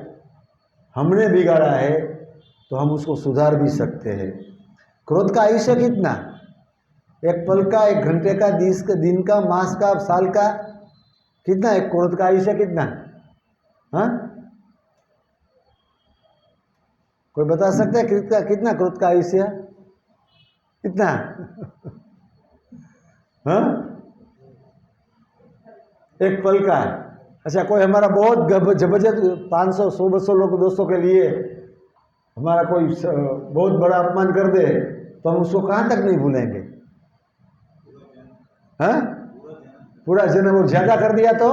Speaker 2: हमने बिगाड़ा है तो हम उसको सुधार भी सकते हैं। क्रोध का आयुष्य कितना? 1 पल का, 1 घंटे का, 20 का, दिन का, मास का, साल का, कितना है क्रोध का आयुष्य? कितना? हाँ, कोई बता सकता है कितना क्रोध का आयुष्य? कितना? हाँ, 1 पल का। अच्छा, कोई हमारा बहुत जबरदस्त 500, 100, 200 लोग, दोस्तों के लिए हमारा कोई बहुत बड़ा अपमान कर दे तो हम उसको कहाँ तक नहीं भूलेंगे? हाँ, पूरा जन्म। और ज्यादा कर दिया तो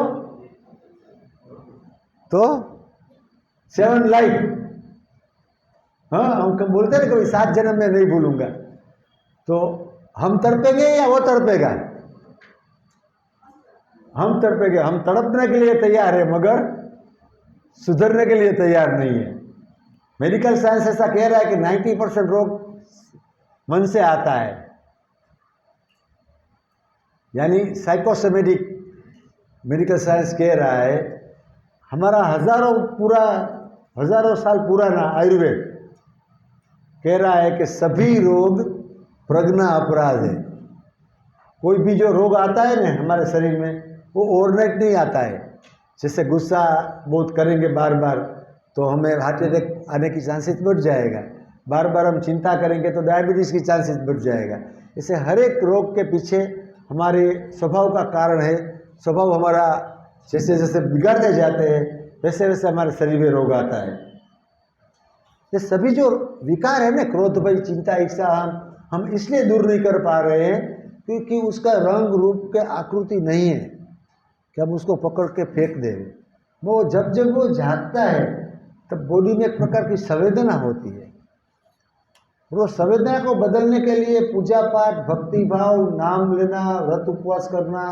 Speaker 2: 7 लाइफ। हाँ, हम कब बोलते हैं कभी 7 जन्म में नहीं भूलूंगा। तो हम तड़पेंगे या वो तड़पेगा? हम तड़पेंगे। हम तड़पने के लिए तैयार है मगर सुधरने के लिए तैयार नहीं है। मेडिकल साइंस ऐसा कह रहा है कि 90% रोग मन से आता है। यानी साइकोसोमेटिक मेडिकल साइंस कह रहा है हमारा हजारों साल पुराना आयुर्वेद कह रहा है कि सभी रोग प्रज्ञा अपराध है। कोई भी जो रोग आता है ना हमारे शरीर में, वो ओवरनाइट नहीं आता है। जैसे गुस्सा बहुत करेंगे बार बार तो हमें हार्ट अटैक आने की चांसेस बढ़ जाएगा, बार बार हम चिंता करेंगे तो डायबिटीज़ की चांसेस बढ़ जाएगा। इसे हर एक रोग के पीछे हमारे स्वभाव का कारण है। स्वभाव हमारा जैसे जैसे बिगड़ते जाते हैं वैसे वैसे हमारे शरीर में रोग आता है। ये सभी जो विकार है ना, क्रोध, भय, चिंता, ईर्ष्या, हम इसलिए दूर नहीं कर पा रहे हैं क्योंकि उसका रंग रूप के आकृति नहीं है कि हम उसको पकड़ के फेंक दें। वो जब जब वो जागता है तब बॉडी में एक प्रकार की संवेदना होती है। वो संवेदना को बदलने के लिए पूजा पाठ, भक्ति भाव, नाम लेना, व्रत उपवास करना,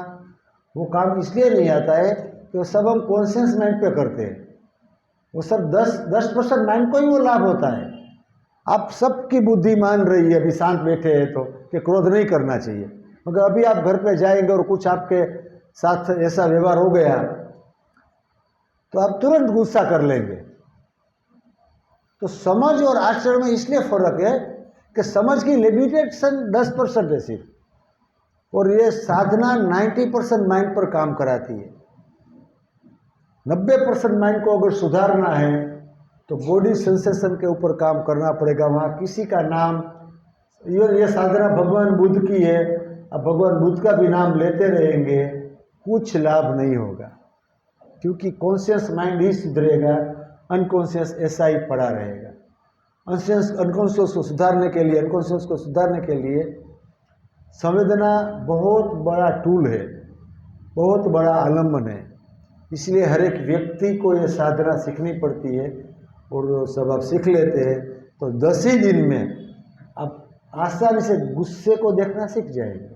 Speaker 2: वो काम इसलिए नहीं आता है कि वो सब हम कॉन्शियस माइंड पे करते हैं। वो सब 10% माइंड को ही वो लाभ होता है। आप सबकी बुद्धि मान रही है अभी शांत बैठे हैं तो कि क्रोध नहीं करना चाहिए, मगर अभी आप घर पे जाएंगे और कुछ आपके साथ ऐसा व्यवहार हो गया तो आप तुरंत गुस्सा कर लेंगे। तो समझ और आचरण में इसलिए फर्क है कि समझ की लिमिटेशन 10% है सिर्फ, और ये साधना 90% माइंड पर काम कराती है। 90% माइंड को अगर सुधारना है तो बॉडी सेंसेशन के ऊपर काम करना पड़ेगा। वहाँ किसी का नाम, ये साधना भगवान बुद्ध की है, अब भगवान बुद्ध का भी नाम लेते रहेंगे, कुछ लाभ नहीं होगा, क्योंकि कॉन्शियस माइंड ही सुधरेगा, अनकॉन्शियस ऐसा ही पड़ा रहेगा। अनकॉन्शियस को सुधारने के लिए, अनकॉन्शियस को सुधारने के लिए संवेदना बहुत बड़ा टूल है, बहुत बड़ा आलम्बन है। इसलिए हर एक व्यक्ति को ये साधना सीखनी पड़ती है, और सब आप सीख लेते हैं तो 10 ही दिन में आप आसानी से गुस्से को देखना सीख जाएंगे,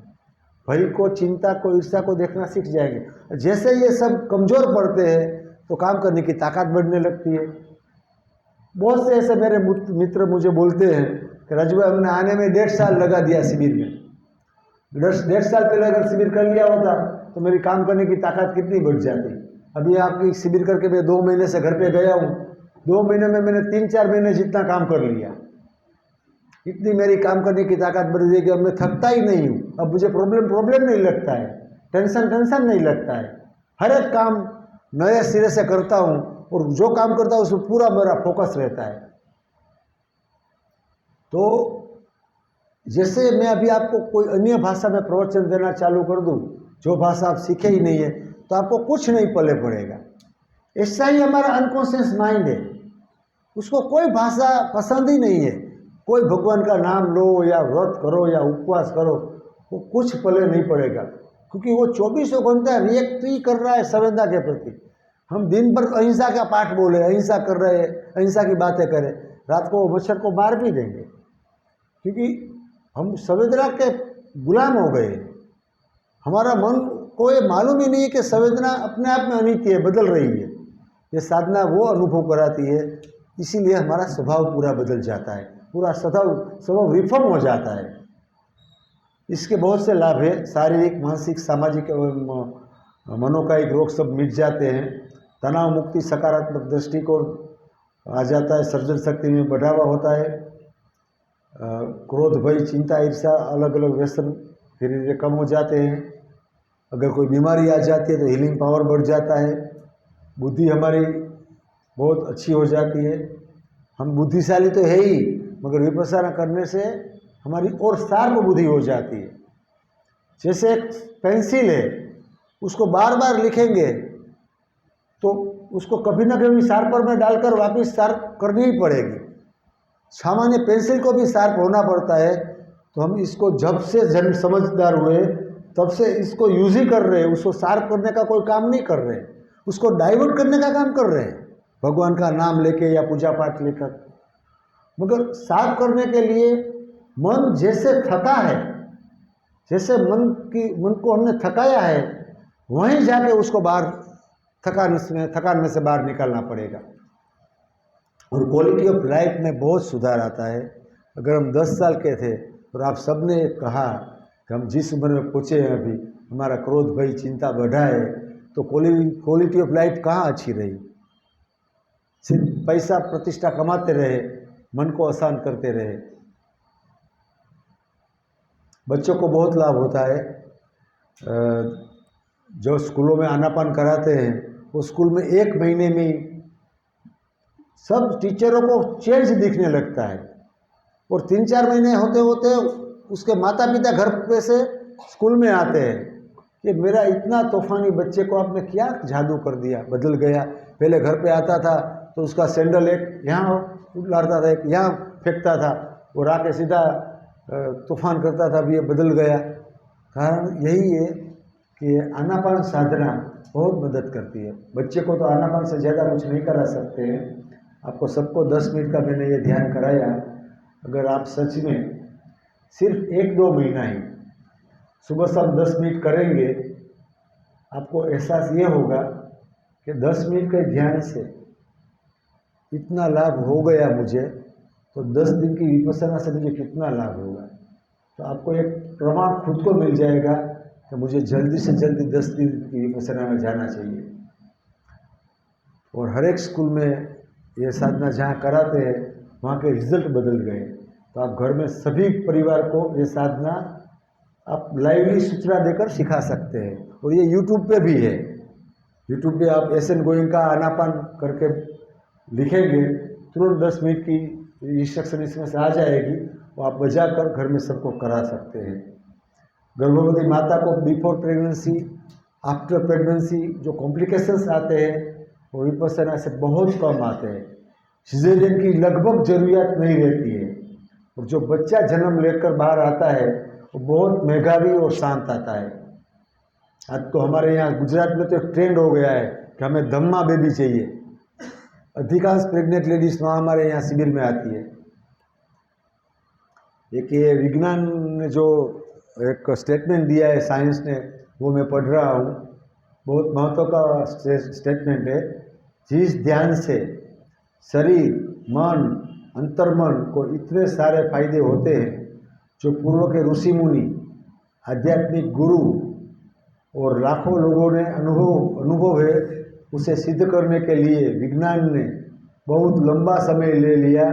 Speaker 2: भय को, चिंता को, ईर्ष्या को देखना सीख जाएंगे। जैसे ये सब कमज़ोर पड़ते हैं तो काम करने की ताकत बढ़ने लगती है। बहुत से ऐसे मेरे मित्र मुझे बोलते हैं कि राजू भाई, हमने आने में 1.5 साल लगा दिया शिविर में। 1.5 साल पहले अगर शिविर कर लिया होता तो मेरी काम करने की ताकत कितनी बढ़ जाती। अभी आपकी शिविर करके मैं 2 महीने से घर पे गया हूँ, 2 महीने में मैंने 3-4 महीने जितना काम कर लिया। इतनी मेरी काम करने की ताकत बढ़ गई कि अब मैं थकता ही नहीं हूँ। अब मुझे प्रॉब्लम नहीं लगता है, टेंशन नहीं लगता है। हर एक काम नए सिरे से करता हूँ, और जो काम करता हूँ उसमें पूरा मेरा फोकस रहता है। तो जैसे मैं अभी आपको कोई अन्य भाषा में प्रवचन देना चालू कर दूँ, जो भाषा आप सीखे ही नहीं है, तो आपको कुछ नहीं पले पड़ेगा। ऐसा ही हमारा अनकॉन्शियस माइंड है, उसको कोई भाषा पसंद ही नहीं है। कोई भगवान का नाम लो या व्रत करो या उपवास करो, वो कुछ पले नहीं पड़ेगा, क्योंकि वो 24 घंटा रिएक्ट ही कर रहा है संवेदना के प्रति। हम दिन भर अहिंसा का पाठ बोले, अहिंसा कर रहे हैं, अहिंसा की बातें करें, रात को मच्छर को मार भी देंगे, क्योंकि हम संवेदना के गुलाम हो गए। हमारा मन को ये मालूम ही नहीं है कि संवेदना अपने आप में अनित्य है, बदल रही है। ये साधना वो अनुभव कराती है, इसीलिए हमारा स्वभाव पूरा बदल जाता है, पूरा स्वभाव रिफॉर्म हो जाता है। इसके बहुत से लाभ है, शारीरिक, मानसिक, सामाजिक एवं मनोकायिक रोग सब मिट जाते हैं। तनाव मुक्ति, सकारात्मक दृष्टिकोण आ जाता है, सर्जन शक्ति में बढ़ावा होता है। क्रोध, भय, चिंता, ईर्ष्या, अलग अलग व्यसन धीरे धीरे कम हो जाते हैं। अगर कोई बीमारी आ जाती है तो हीलिंग पावर बढ़ जाता है। बुद्धि हमारी बहुत अच्छी हो जाती है। हम बुद्धिशाली तो है ही, मगर विपश्यना करने से हमारी और शार्प बुद्धि हो जाती है। जैसे एक पेंसिल है, उसको बार बार लिखेंगे तो उसको कभी ना कभी शार्पर में डालकर वापस शार्प करनी ही पड़ेगी। सामान्य पेंसिल को भी शार्प होना पड़ता है। तो हम इसको जब से जन समझदार हुए तब से इसको यूज ही कर रहे हैं, उसको शार्प करने का कोई काम नहीं कर रहे, उसको डाइवर्ट करने का काम कर रहे हैं, भगवान का नाम लेके या पूजा पाठ लेकर। मगर शार्प करने के लिए मन जैसे थका है, जैसे मन को हमने थकाया है, वहीं जाके उसको बाहर थकान में से बाहर निकालना पड़ेगा। और क्वालिटी ऑफ लाइफ में बहुत सुधार आता है। अगर हम 10 साल के थे और आप सबने कहा कि हम जिस उम्र में पहुँचे हैं अभी, हमारा क्रोध, भय, चिंता बढ़ा है, तो क्वालिटी ऑफ लाइफ कहाँ अच्छी रही। सिर्फ पैसा प्रतिष्ठा कमाते रहे, मन को आसान करते रहे। बच्चों को बहुत लाभ होता है। जो स्कूलों में आनापान कराते हैं वो स्कूल में 1 महीने में सब टीचरों को चेंज दिखने लगता है, और 3-4 महीने होते होते उसके माता पिता घर पे से स्कूल में आते हैं कि मेरा इतना तूफानी बच्चे को आपने क्या जादू कर दिया, बदल गया। पहले घर पे आता था तो उसका सैंडल एक यहाँ उलारता था, एक यहाँ फेंकता था, और आके सीधा तूफान करता था, अभी ये बदल गया। कारण यही है कि आनापान साधना बहुत मदद करती है। बच्चे को तो आनापान से ज़्यादा कुछ नहीं करा सकते हैं। आपको सबको 10 मिनट का मैंने ये ध्यान कराया। अगर आप सच में सिर्फ 1-2 महीना ही सुबह शाम 10 मिनट करेंगे, आपको एहसास ये होगा कि 10 मिनट के ध्यान से इतना लाभ हो गया मुझे, तो 10 दिन की विपश्यना से मुझे कितना लाभ होगा। तो आपको एक प्रमाण खुद को मिल जाएगा कि मुझे जल्दी से जल्दी 10 दिन की विपश्यना में जाना चाहिए। और हर एक स्कूल में ये साधना जहाँ कराते हैं वहाँ के रिजल्ट बदल गए। तो आप घर में सभी परिवार को ये साधना आप लाइवली सूचना देकर सिखा सकते हैं। और ये यूट्यूब पे भी है। यूट्यूब पे आप एस एन गोयनका आनापान करके लिखेंगे, तुरंत 10 मिनट की इंस्ट्रक्शन इसमें से आ जाएगी, वो आप बजा कर घर में सबको करा सकते हैं। गर्भवती माता को बिफोर प्रेगनेंसी, आफ्टर प्रेगनेंसी जो कॉम्प्लिकेशंस आते हैं वो विपश्यना से बहुत कम आते हैं। सिजेरियन की लगभग ज़रूरत नहीं रहती है। और जो बच्चा जन्म लेकर बाहर आता है वो बहुत मेधावी और शांत आता है। आज तो हमारे यहाँ गुजरात में तो एक ट्रेंड हो गया है कि हमें धम्मा बेबी चाहिए। अधिकांश प्रेग्नेंट लेडीज वहाँ हमारे यहाँ शिविर में आती है। एक ये विज्ञान ने जो एक स्टेटमेंट दिया है साइंस ने, वो मैं पढ़ रहा हूँ, बहुत महत्व का स्टेटमेंट है। जिस ध्यान से शरीर, मन, अंतर्मन को इतने सारे फायदे होते हैं, जो पूर्व के ऋषि मुनि, आध्यात्मिक गुरु और लाखों लोगों ने अनुभव है, उसे सिद्ध करने के लिए विज्ञान ने बहुत लंबा समय ले लिया।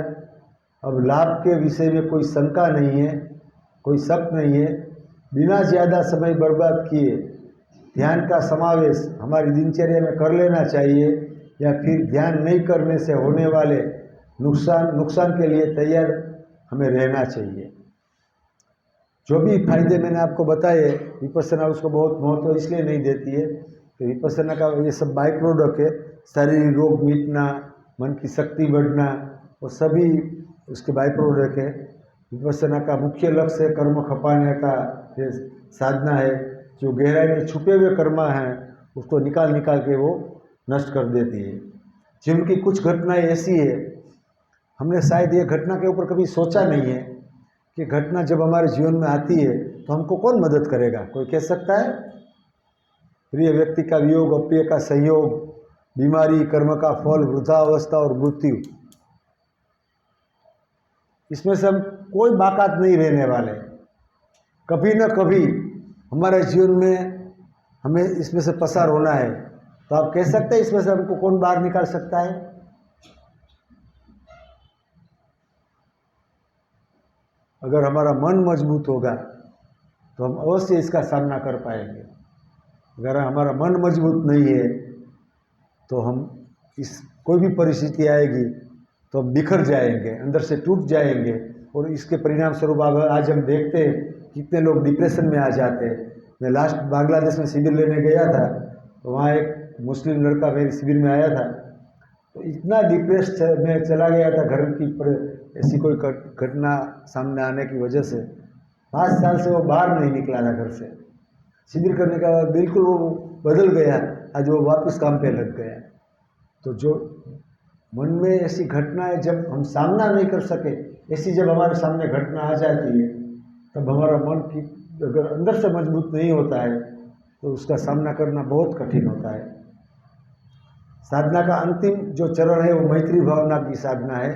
Speaker 2: अब लाभ के विषय में कोई शंका नहीं है, कोई शक नहीं है। बिना ज़्यादा समय बर्बाद किए ध्यान का समावेश हमारी दिनचर्या में कर लेना चाहिए, या फिर ध्यान नहीं करने से होने वाले नुकसान के लिए तैयार हमें रहना चाहिए। जो भी फायदे मैंने आपको बताए, विपश्यना उसको बहुत महत्व इसलिए नहीं देती है कि विपश्यना का ये सब बाई प्रोडक्ट है। शारीरिक रोग मिटना, मन की शक्ति बढ़ना, वो सभी उसके बाई प्रोडक्ट है। विपश्यना का मुख्य लक्ष्य कर्म खपाने का ये साधना है। जो गहराई में छुपे हुए कर्म हैं उसको निकाल के वो नष्ट कर देती है। जिनकी कुछ घटनाएं ऐसी है, हमने शायद ये घटना के ऊपर कभी सोचा नहीं है कि घटना जब हमारे जीवन में आती है तो हमको कौन मदद करेगा। कोई कह सकता है प्रिय व्यक्ति का वियोग, अप्रिय का संयोग, बीमारी, कर्म का फल, वृद्धावस्था और मृत्यु, इसमें से हम कोई बाकात नहीं रहने वाले। कभी न कभी हमारे जीवन में हमें इसमें से पसार होना है। तो आप कह सकते हैं इसमें से हमको कौन बाहर निकाल सकता है? अगर हमारा मन मजबूत होगा तो हम अवश्य इसका सामना कर पाएंगे। अगर हमारा मन मजबूत नहीं है तो हम कोई भी परिस्थिति आएगी तो हम बिखर जाएंगे, अंदर से टूट जाएंगे। और इसके परिणाम स्वरूप आज हम देखते हैं कितने लोग डिप्रेशन में आ जाते हैं। मैं लास्ट बांग्लादेश में शिविर लेने गया था, तो वहाँ एक मुस्लिम लड़का मेरे शिविर में आया था, तो इतना डिप्रेस में चला गया था घर की ऐसी कोई घटना सामने आने की वजह से। 5 साल से वो बाहर नहीं निकला था घर से। शिविर करने के बाद बिल्कुल वो बदल गया, आज वो वापस काम पे लग गया। तो जो मन में ऐसी घटनाएं जब हम सामना नहीं कर सके, ऐसी जब हमारे सामने घटना आ जाती है, तब हमारा मन की अगर अंदर से मजबूत नहीं होता है तो उसका सामना करना बहुत कठिन होता है। साधना का अंतिम जो चरण है वो मैत्री भावना की साधना है।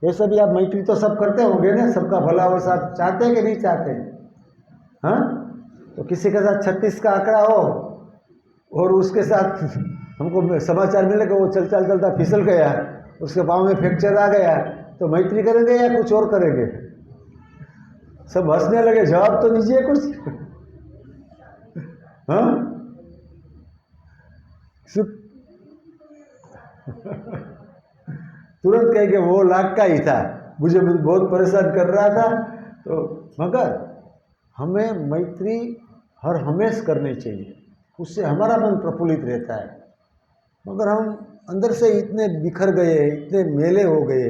Speaker 2: वैसे भी आप मैत्री तो सब करते होंगे ना, सबका भला हो, सब चाहते हैं कि नहीं चाहते? हाँ, तो किसी के साथ 36 का आंकड़ा हो और उसके साथ हमको समाचार मिले कि वो चलता फिसल गया, उसके पाँव में फ्रैक्चर आ गया, तो मैत्री करेंगे या कुछ और करेंगे? सब हंसने लगे, जवाब तो दीजिए कुछ। हाँ, तुरंत कह के वो लाख का ही था, मुझे बहुत परेशान कर रहा था। तो मगर हमें मैत्री हर हमेश करनी चाहिए, उससे हमारा मन प्रफुल्लित रहता है। मगर हम अंदर से इतने बिखर गए, इतने मेले हो गए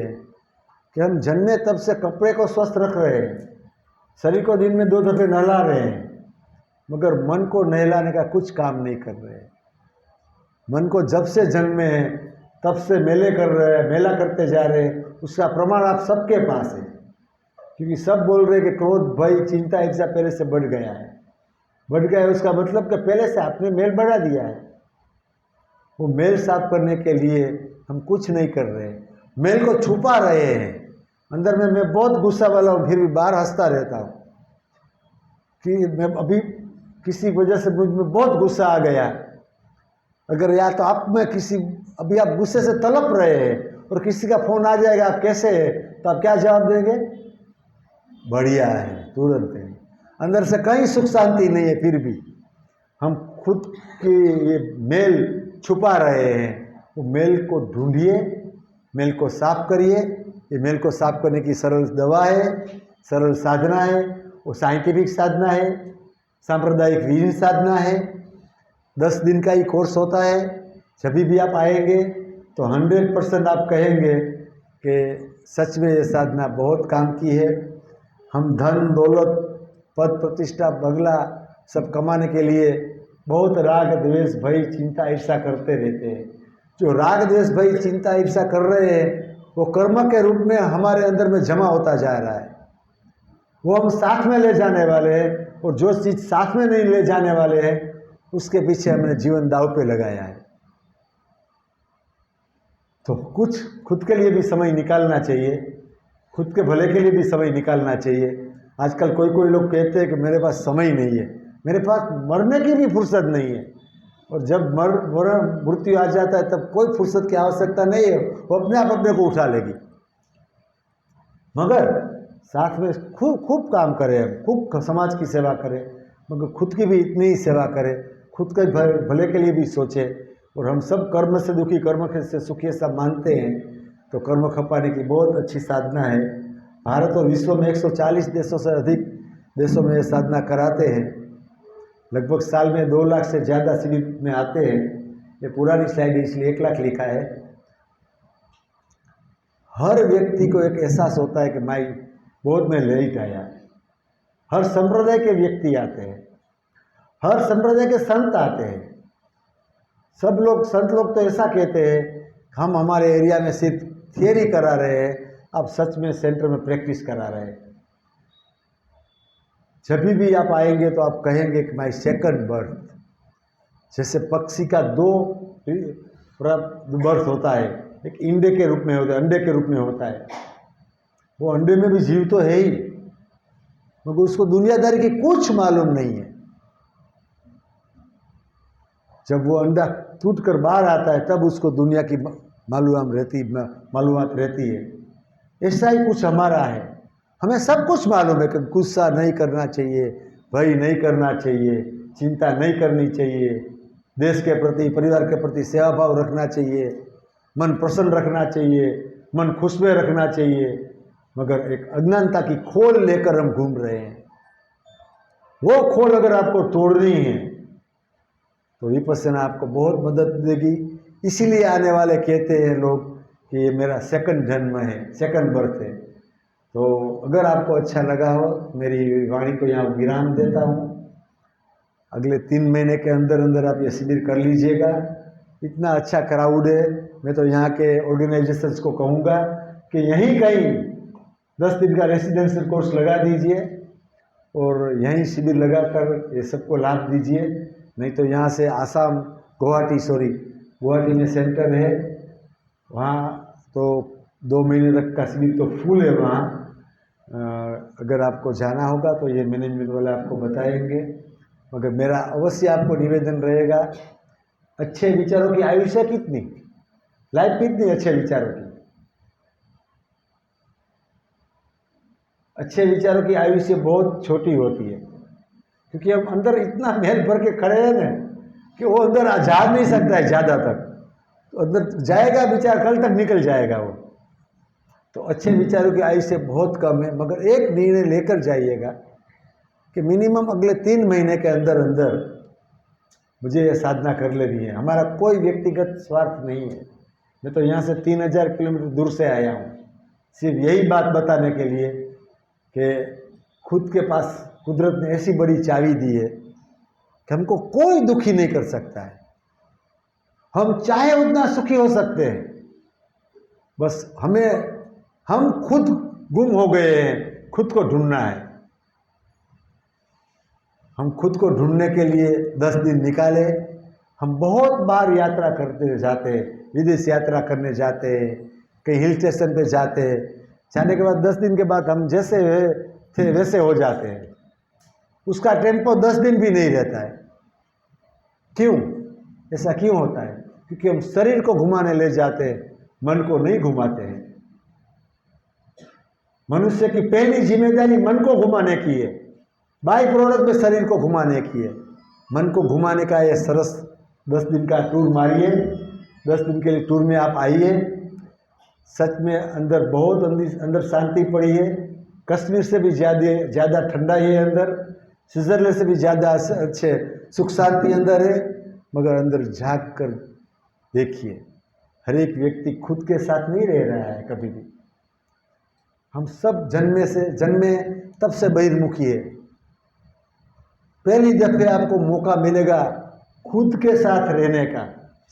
Speaker 2: कि हम जन्मे तब से कपड़े को स्वस्थ रख रहे हैं, शरीर को दिन में 2 दफे नहला रहे हैं, मगर मन को नहलाने का कुछ काम नहीं कर रहे हैं। मन को जब से जन्मे हैं तब से मेले कर रहे हैं, मेला करते जा रहे हैं। उसका प्रमाण आप सबके पास है, क्योंकि सब बोल रहे हैं कि क्रोध, भय, चिंता, ईर्ष्या पहले से बढ़ गया है। बढ़ गया है उसका मतलब कि पहले से आपने मेल बढ़ा दिया है। वो मेल साफ करने के लिए हम कुछ नहीं कर रहे हैं, मेल को छुपा रहे हैं। अंदर में मैं बहुत गुस्सा वाला हूँ, फिर भी बाहर हंसता रहता हूँ कि मैं अभी किसी वजह से मुझ में बहुत गुस्सा आ गया। अगर या तो आप में किसी, अभी आप गुस्से से तड़प रहे हैं और किसी का फोन आ जाएगा, आप कैसे है, तो आप क्या जवाब देंगे? बढ़िया है, तुरंत है। अंदर से कहीं सुख शांति नहीं है, फिर भी हम खुद की ये मेल छुपा रहे हैं। वो मेल को ढूंढिए, मेल को साफ करिए। ये मेल को साफ करने की सरल दवा है, सरल साधना है। वो साइंटिफिक साधना है, सांप्रदायिक विधि साधना है। 10 दिन का ही कोर्स होता है। जब भी आप आएंगे तो 100% आप कहेंगे कि सच में ये साधना बहुत काम की है। हम धन दौलत, पद प्रतिष्ठा, बंगला सब कमाने के लिए बहुत राग द्वेष भय चिंता ईर्ष्या करते रहते हैं। जो राग द्वेष भय चिंता ईर्ष्या कर रहे हैं वो कर्म के रूप में हमारे अंदर में जमा होता जा रहा है। वो हम साथ में ले जाने वाले हैं, और जो चीज़ साथ में नहीं ले जाने वाले हैं उसके पीछे हमने जीवन दाव पे लगाया है। तो कुछ खुद के लिए भी समय निकालना चाहिए, खुद के भले के लिए भी समय निकालना चाहिए। आजकल कोई लोग कहते हैं कि मेरे पास समय नहीं है, मेरे पास मरने की भी फुर्सत नहीं है। और जब मृत्यु आ जाता है तब कोई फुर्सत की आवश्यकता नहीं है, वो अपने आप अपने को उठा लेगी। मगर साथ में खूब काम करें, खूब समाज की सेवा करें, मगर खुद की भी इतनी ही सेवा करें, खुद के भले के लिए भी सोचें। और हम सब कर्म से दुखी, कर्म से सुखी सब मानते हैं, तो कर्म खपाने की बहुत अच्छी साधना है। भारत और विश्व में 140 देशों से अधिक देशों में ये साधना कराते हैं। लगभग साल में 2 लाख से ज़्यादा शिविर में आते हैं। ये पुरानी स्लाइड इसलिए 1 लाख लिखा है। हर व्यक्ति को एक एहसास होता है कि मैं बहुत में लेट आया। हर संप्रदाय के व्यक्ति आते हैं, हर संप्रदाय के संत आते हैं। सब लोग, संत लोग तो ऐसा कहते हैं, हम हमारे एरिया में सिर्फ थियरी करा रहे हैं, आप सच में सेंटर में प्रैक्टिस करा रहे हैं। जब भी आप आएंगे तो आप कहेंगे कि माई सेकंड बर्थ। जैसे पक्षी का 2 बर्थ होता है, एक इंडे के रूप में होता है, अंडे के रूप में होता है। वो अंडे में भी जीव तो है ही, मगर उसको दुनियादारी की कुछ मालूम नहीं है। जब वो अंडा टूट कर बाहर आता है तब उसको दुनिया की मालूमात रहती है। ऐसा ही कुछ हमारा है। हमें सब कुछ मालूम है कि गुस्सा नहीं करना चाहिए, भय नहीं करना चाहिए, चिंता नहीं करनी चाहिए, देश के प्रति, परिवार के प्रति सेवा भाव रखना चाहिए, मन प्रसन्न रखना चाहिए, मन खुश में रखना चाहिए। मगर एक अज्ञानता की खोल लेकर हम घूम रहे हैं। वो खोल अगर आपको तोड़नी है तो विपश्यना आपको बहुत मदद देगी। इसीलिए आने वाले कहते हैं लोग कि ये मेरा सेकंड जन्म है, सेकंड बर्थ है। तो अगर आपको अच्छा लगा हो, मेरी वाणी को यहाँ विराम देता हूँ। अगले 3 महीने के अंदर अंदर आप ये शिविर कर लीजिएगा। इतना अच्छा क्राउड है। मैं तो यहाँ के ऑर्गेनाइजेशंस को कहूँगा कि यहीं कहीं 10 दिन का रेसिडेंशियल कोर्स लगा दीजिए और यहीं शिविर लगाकर ये सबको लाभ दीजिए। नहीं तो यहाँ से आसाम, गुवाहाटी में सेंटर है, वहाँ तो 2 महीने तक का शिविर तो फुल है वहाँ। अगर आपको जाना होगा तो ये मैनेजमेंट वाले आपको बताएंगे। मगर मेरा अवश्य आपको निवेदन रहेगा, अच्छे विचारों की आयुष्य कितनी, लाइफ कितनी अच्छे विचारों की। अच्छे विचारों की आयुष्य बहुत छोटी होती है, क्योंकि हम अंदर इतना मैल भर के खड़े हैं ना कि वो अंदर जा नहीं सकता है ज़्यादा तक, तो अंदर जाएगा विचार कल तक निकल जाएगा वो। तो अच्छे विचारों की आयुष्य बहुत कम है, मगर एक निर्णय लेकर जाइएगा कि मिनिमम अगले 3 महीने के अंदर अंदर मुझे ये साधना कर लेनी है। हमारा कोई व्यक्तिगत स्वार्थ नहीं है। मैं तो यहाँ से 3000 किलोमीटर दूर से आया हूँ सिर्फ यही बात बताने के लिए कि खुद के पास कुदरत ने ऐसी बड़ी चाबी दी है कि हमको कोई दुखी नहीं कर सकता है। हम चाहे उतना सुखी हो सकते हैं, बस हम खुद गुम हो गए हैं, खुद को ढूंढना है। हम खुद को ढूंढने के लिए 10 दिन निकाले। हम बहुत बार यात्रा करते जाते, विदेश यात्रा करने जाते, कहीं हिल स्टेशन पे जाते, जाने के बाद 10 दिन के बाद हम जैसे थे वैसे हो जाते हैं। उसका टेम्पो 10 दिन भी नहीं रहता है। क्यों? ऐसा क्यों होता है? क्योंकि हम शरीर को घुमाने ले जाते हैं, मन को नहीं घुमाते हैं। मनुष्य की पहली जिम्मेदारी मन को घुमाने की है, बाई प्रोडक्ट में शरीर को घुमाने की है। मन को घुमाने का ये सरस 10 दिन का टूर मारिए। 10 दिन के लिए टूर में आप आइए। सच में अंदर बहुत अंदर शांति पड़ी है। कश्मीर से भी ज़्यादा ठंडा है अंदर, स्विट्जरलैंड से भी ज़्यादा अच्छे सुख शांति अंदर है। मगर अंदर झांक कर देखिए, हर एक व्यक्ति खुद के साथ नहीं रह रहा है कभी भी। हम सब जन्मे तब से बहिर्मुखी है। पहली दफे आपको मौका मिलेगा खुद के साथ रहने का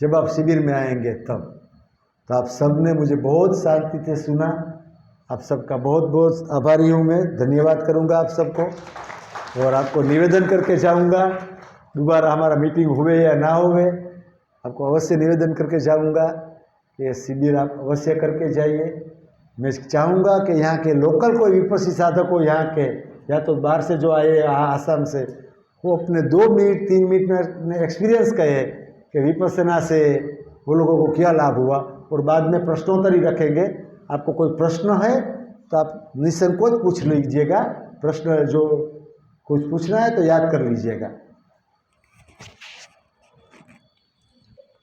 Speaker 2: जब आप शिविर में आएंगे तब। तो आप सब ने मुझे बहुत शांति से सुना। आप सबका बहुत बहुत आभारी हूँ मैं। धन्यवाद करूँगा आप सबको, और आपको निवेदन करके जाऊँगा, दोबारा हमारा मीटिंग हुए या ना हुए, आपको अवश्य निवेदन करके जाऊँगा कि ये शिविर आप अवश्य करके जाइए। मैं चाहूँगा कि यहाँ के लोकल कोई विपस्सी साधक हो, यहाँ के या तो बाहर से जो आए आसाम से, वो अपने 2 मिनट 3 मिनट में एक्सपीरियंस कहे कि विपස්සना से वो लोगों को क्या लाभ हुआ, और बाद में प्रश्नोत्तरी रखेंगे। आपको कोई प्रश्न है तो आप निसंकोच पूछ लीजिएगा। प्रश्न जो कुछ पूछना है तो याद कर लीजिएगा।